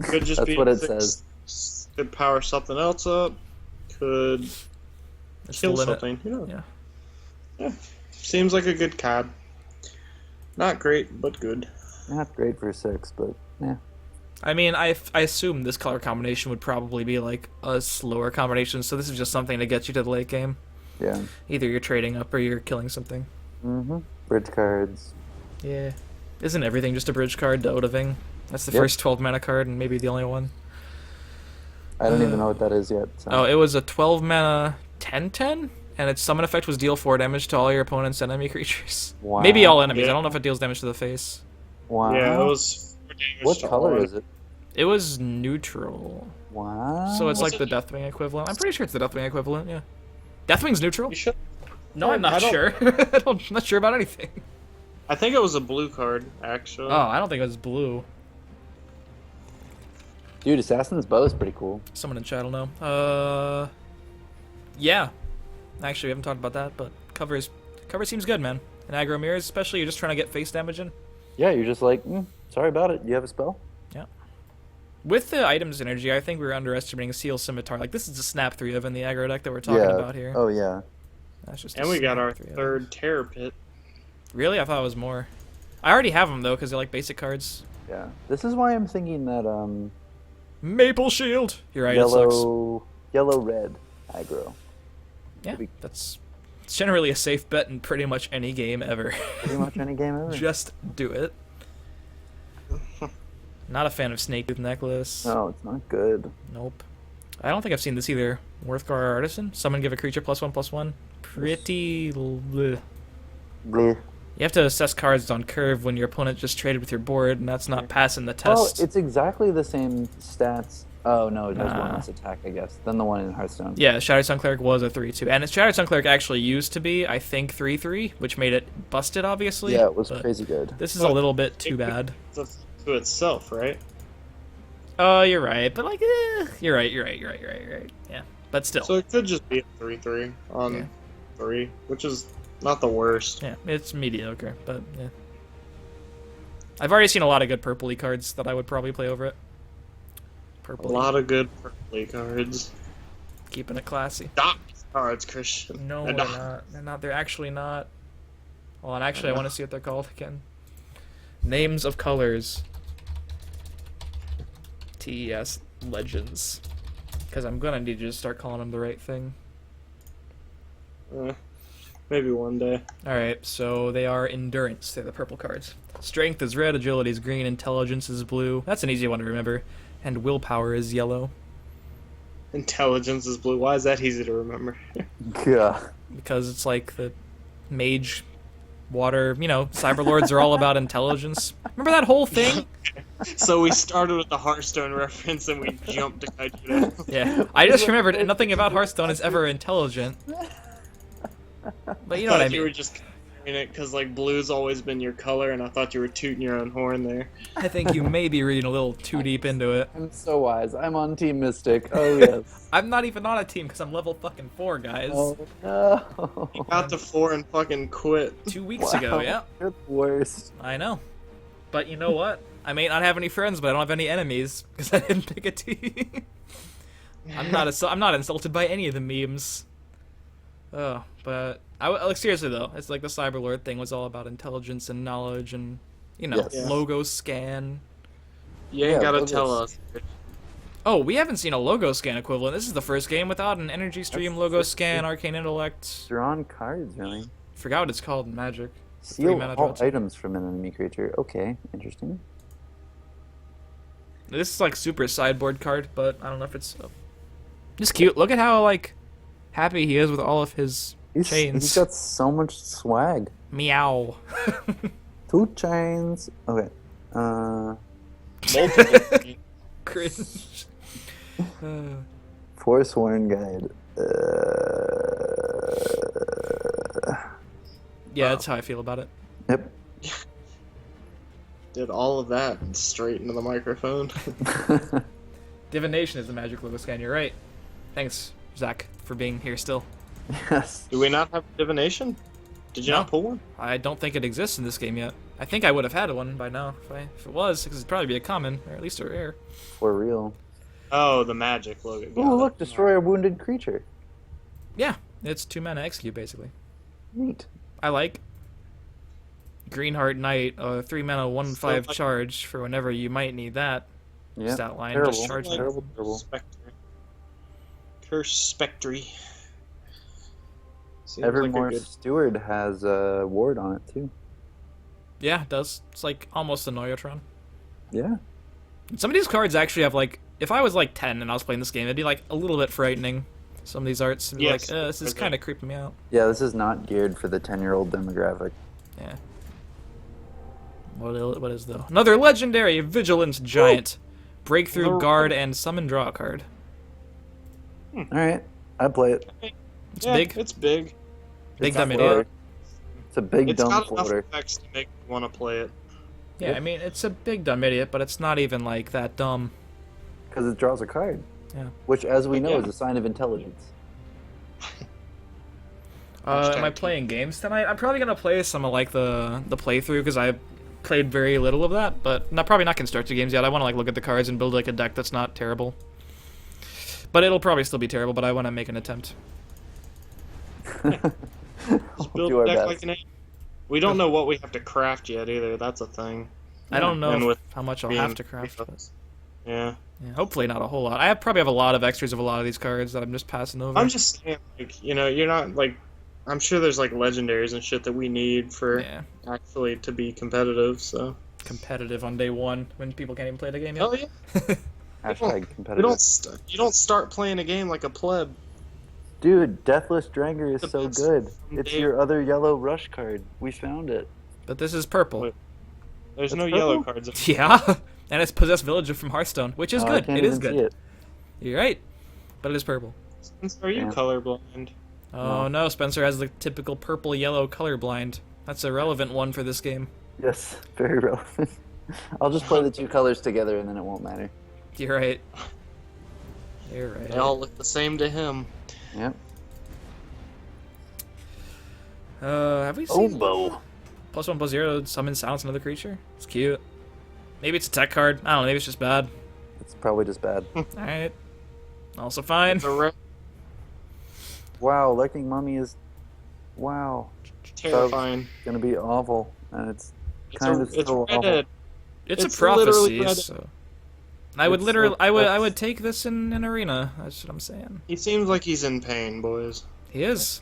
Could just That's be what it six- Could power something else up. Could That's kill the limit. something. You know. Yeah. Yeah. Seems like a good card. Not great, but good. Not great for 6, but yeah. I mean, I assume this color combination would probably be like a slower combination, so this is just something to get you to the late game. Yeah. Either you're trading up or you're killing something. Mm-hmm. Bridge cards. Yeah. Isn't everything just a bridge card to Odaving? That's the Yep. first 12 mana card and maybe the only one. I don't even know what that is yet. So. Oh, it was a 12 mana 10/10, and its summon effect was deal 4 damage to all your opponent's enemy creatures. Wow. Maybe all enemies. Yeah. I don't know if it deals damage to the face. Wow. Yeah, it was 4 damage What to color all. is it? It was neutral. Wow. So it's Was like the it- Deathwing equivalent. I'm pretty sure it's the Deathwing equivalent, yeah. Deathwing's neutral? You should. No, I'm I not don't- sure. I'm not sure about anything. I think it was a blue card, actually. Oh, I don't think it was blue. Dude, Assassin's Bow is pretty cool. Someone in chat will know. Yeah. Actually, we haven't talked about that, but cover seems good, man. In aggro mirrors, especially, you're just trying to get face damage in. Yeah, you're just like, sorry about it. You have a spell? Yeah. With the item synergy, I think we were underestimating Seal Scimitar. Like, this is a snap 3 of in the aggro deck that we're talking yeah. about here. Oh, yeah. That's just a And we got snap our 3 of. third Terror Pit. Really? I thought it was more. I already have them, though, because they're like basic cards. Yeah. This is why I'm thinking that Maple Shield! You're right, it sucks. yellow red aggro. Yeah, that's it's generally a safe bet in pretty much any game ever. Pretty much any game ever. Just do it. Not a fan of Snake Tooth Necklace. No, it's not good. Nope. I don't think I've seen this either. Worthgar Artisan. Summon, give a creature +1/+1. Pretty. Bleh. Bleh. You have to assess cards on curve when your opponent just traded with your board, and that's not passing the Oh, test. it's exactly the same stats. Oh no, it has one Nah. less attack, I guess, than the one in Hearthstone. Yeah, Shattered Sun Cleric was a 3/2. And Shattered Sun Cleric actually used to be, I think, 3/3, which made it busted, obviously. Yeah, it was but crazy good. This is a little bit too bad. It's to itself, right? Oh, you're right. But, like, you're right. Yeah, but still. So it could just be a 3/3 on Yeah. 3, which is not the worst. Yeah, it's mediocre, but yeah. I've already seen a lot of good purpley cards that I would probably play over it. A Purpley. lot of good purpley cards. Keeping it classy. Stop these cards, Christian. No, They're they're not. not. They're not. They're actually not. Hold on, actually, I want to see what they're called again. Names of colors. TES Legends. Because I'm gonna need you to start calling them the right thing. Maybe one day. Alright, so they are Endurance. They're the purple cards. Strength is red, Agility is green, Intelligence is blue. That's an easy one to remember. And Willpower is yellow. Intelligence is blue. Why is that easy to remember? Yeah. Because it's like the mage, water, Cyberlords are all about intelligence. Remember that whole thing? So we started with the Hearthstone reference and we jumped to Kaijudo. Yeah, I just remembered nothing about Hearthstone is ever intelligent. But you know what I You were mean. just comparing it because like blue's always been your color, and I thought you were tooting your own horn there. I think you may be reading a little too deep into it. I'm so wise. I'm on Team Mystic. Oh yes. I'm not even on a team because I'm level fucking 4, guys. Oh no. You got to 4 and fucking quit. 2 weeks ago, yeah. You're the worst. I know. But you know what? I may not have any friends, but I don't have any enemies because I didn't pick a team. I'm not insulted by any of the memes. Oh, but like seriously though, it's like the Cyberlord thing was all about intelligence and knowledge and Yes. Yeah. logo scan. You ain't Yeah, gotta logos. tell us. Oh, we haven't seen a logo scan equivalent. This is the first game without an energy stream, That's logo true. scan, arcane intellect. Drawn cards, really. Forgot what it's called in Magic. Steal 3-mana all draws. items from an enemy creature. Okay, interesting. This is like super sideboard card, but I don't know if it's. Just cute. Look at how like happy he is with all of his chains. He's got so much swag. Meow. 2 chains. Okay. Multiple. Cringe. Forsworn Guide. Yeah, that's how I feel about it. Yep. Did all of that straight into the microphone. Divination is the magic logo scan. You're right. Thanks, Zach, for being here still. Yes. Do we not have divination? Did you No. not pull one? I don't think it exists in this game yet. I think I would have had one by now if it was, because it'd probably be a common, or at least a rare. For real. Oh, the magic logo. Got Ooh, it. look, destroy a wounded creature. Yeah, it's 2-mana execute, basically. Neat. I like Greenheart Knight, 3-mana 1/5 like- charge for whenever you might need that. Yeah. Stat line, Terrible. just charge that. Terrible, terrible. Spectre. Curse Spectre. Seems Evermore like a good... Steward has a ward on it, too. Yeah, it does. It's like almost a Noyotron. Yeah. Some of these cards actually have like, if I was like 10 and I was playing this game, it'd be like a little bit frightening. Some of these arts, would be Yes, like, this is okay. kind of creeping me out. Yeah, this is not geared for the 10-year-old demographic. Yeah. What is though? Another legendary Vigilant Giant. Breakthrough, Another- guard, and summon draw a card. Alright, I play it. It's Yeah, big. It's big. Big It's dumb a idiot. floater. It's a big It's dumb got enough floater. effects to make me want to play it. Yeah, I mean, it's a big dumb idiot, but it's not even like that dumb. Because it draws a card. Yeah. Which, as we know, Yeah. is a sign of intelligence. Am I Hashtag playing games tonight? I'm probably gonna play some of like the playthrough because I played very little of that, but probably not constructed games yet. I want to like look at the cards and build like a deck that's not terrible. But it'll probably still be terrible. But I want to make an attempt. Just build do a our deck best. like an ape. We don't know what we have to craft yet either. That's a thing. I don't know And with how much I'll being have to craft. three But of us. Yeah. Yeah, hopefully not a whole lot. Probably have a lot of extras of a lot of these cards that I'm just passing over. I'm just saying, like, you're not like. I'm sure there's like legendaries and shit that we need for actually to be competitive. So competitive on day one when people can't even play the game yet. hell yeah. Hashtag You competitive. you don't start playing a game like a pleb. Dude, Deathless Dranger is The so best good. from It's day- your other yellow rush card. We found it. But this is purple. Wait. There's That's no purple? yellow cards. In Yeah, and it's possessed villager from Hearthstone, which is I good. can't It is even good. see it. You're right, but it is purple. Are you Yeah. colorblind? Oh no, Spencer has the typical purple-yellow colorblind. That's a relevant one for this game. Yes, very relevant. I'll just play the two colors together and then it won't matter. You're right. You're right. They all look the same to him. Yep. Have we seen Oboe. +1/+0 summon silence another creature? It's cute. Maybe it's a tech card. I don't know. Maybe it's just bad. It's probably just bad. All right. Also fine. It's a red, Wow, Lurking Mummy is... Wow. terrifying. Gonna be awful. And it's It's kind of still awful. red. It's a It's literally prophecy. red. So. I would It's literally, so I close. would take this in an arena. That's what I'm saying. He seems like he's in pain, boys. He is.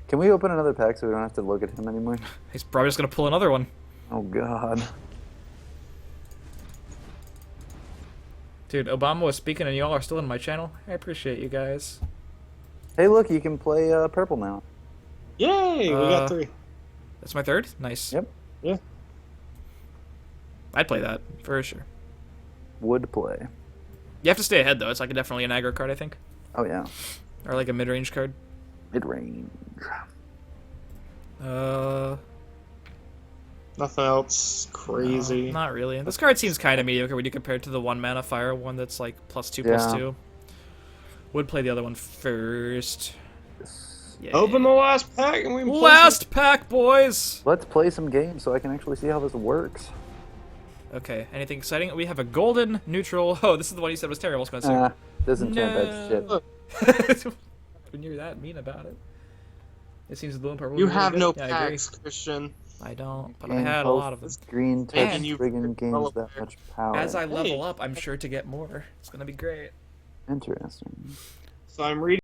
Can we open another pack so we don't have to look at him anymore? He's probably just gonna pull another one. Oh god. Dude, Obama was speaking and y'all are still in my channel. I appreciate you guys. Hey look, you can play purple now. Yay! We got 3. That's my third? Nice. Yep. Yeah. I'd play that, for sure. Would play. You have to stay ahead, though. It's like definitely an aggro card, I think. Oh yeah. Or like a mid-range card. Mid-range. Nothing else crazy. No, not really. This card seems kind of mediocre when you compare it to the 1-mana fire one that's like +2/+2. Would play the other one first. Yeah. Open the last pack and we can play Last pack, boys! Let's play some games so I can actually see how this works. Okay, anything exciting? We have a golden neutral. Oh, this is the one you said was terrible, Spencer. Ah, Disenchant that shit. When you're that mean about it. It seems blue and purple. You would be really have good. no Yeah, I agree. packs, Christian. I don't, but I Game had a lot of them. posts, Green touch And you- friggin' gains well that aware. much power. As I level Hey. up, I'm sure to get more. It's gonna be great. Interesting. So I'm reading.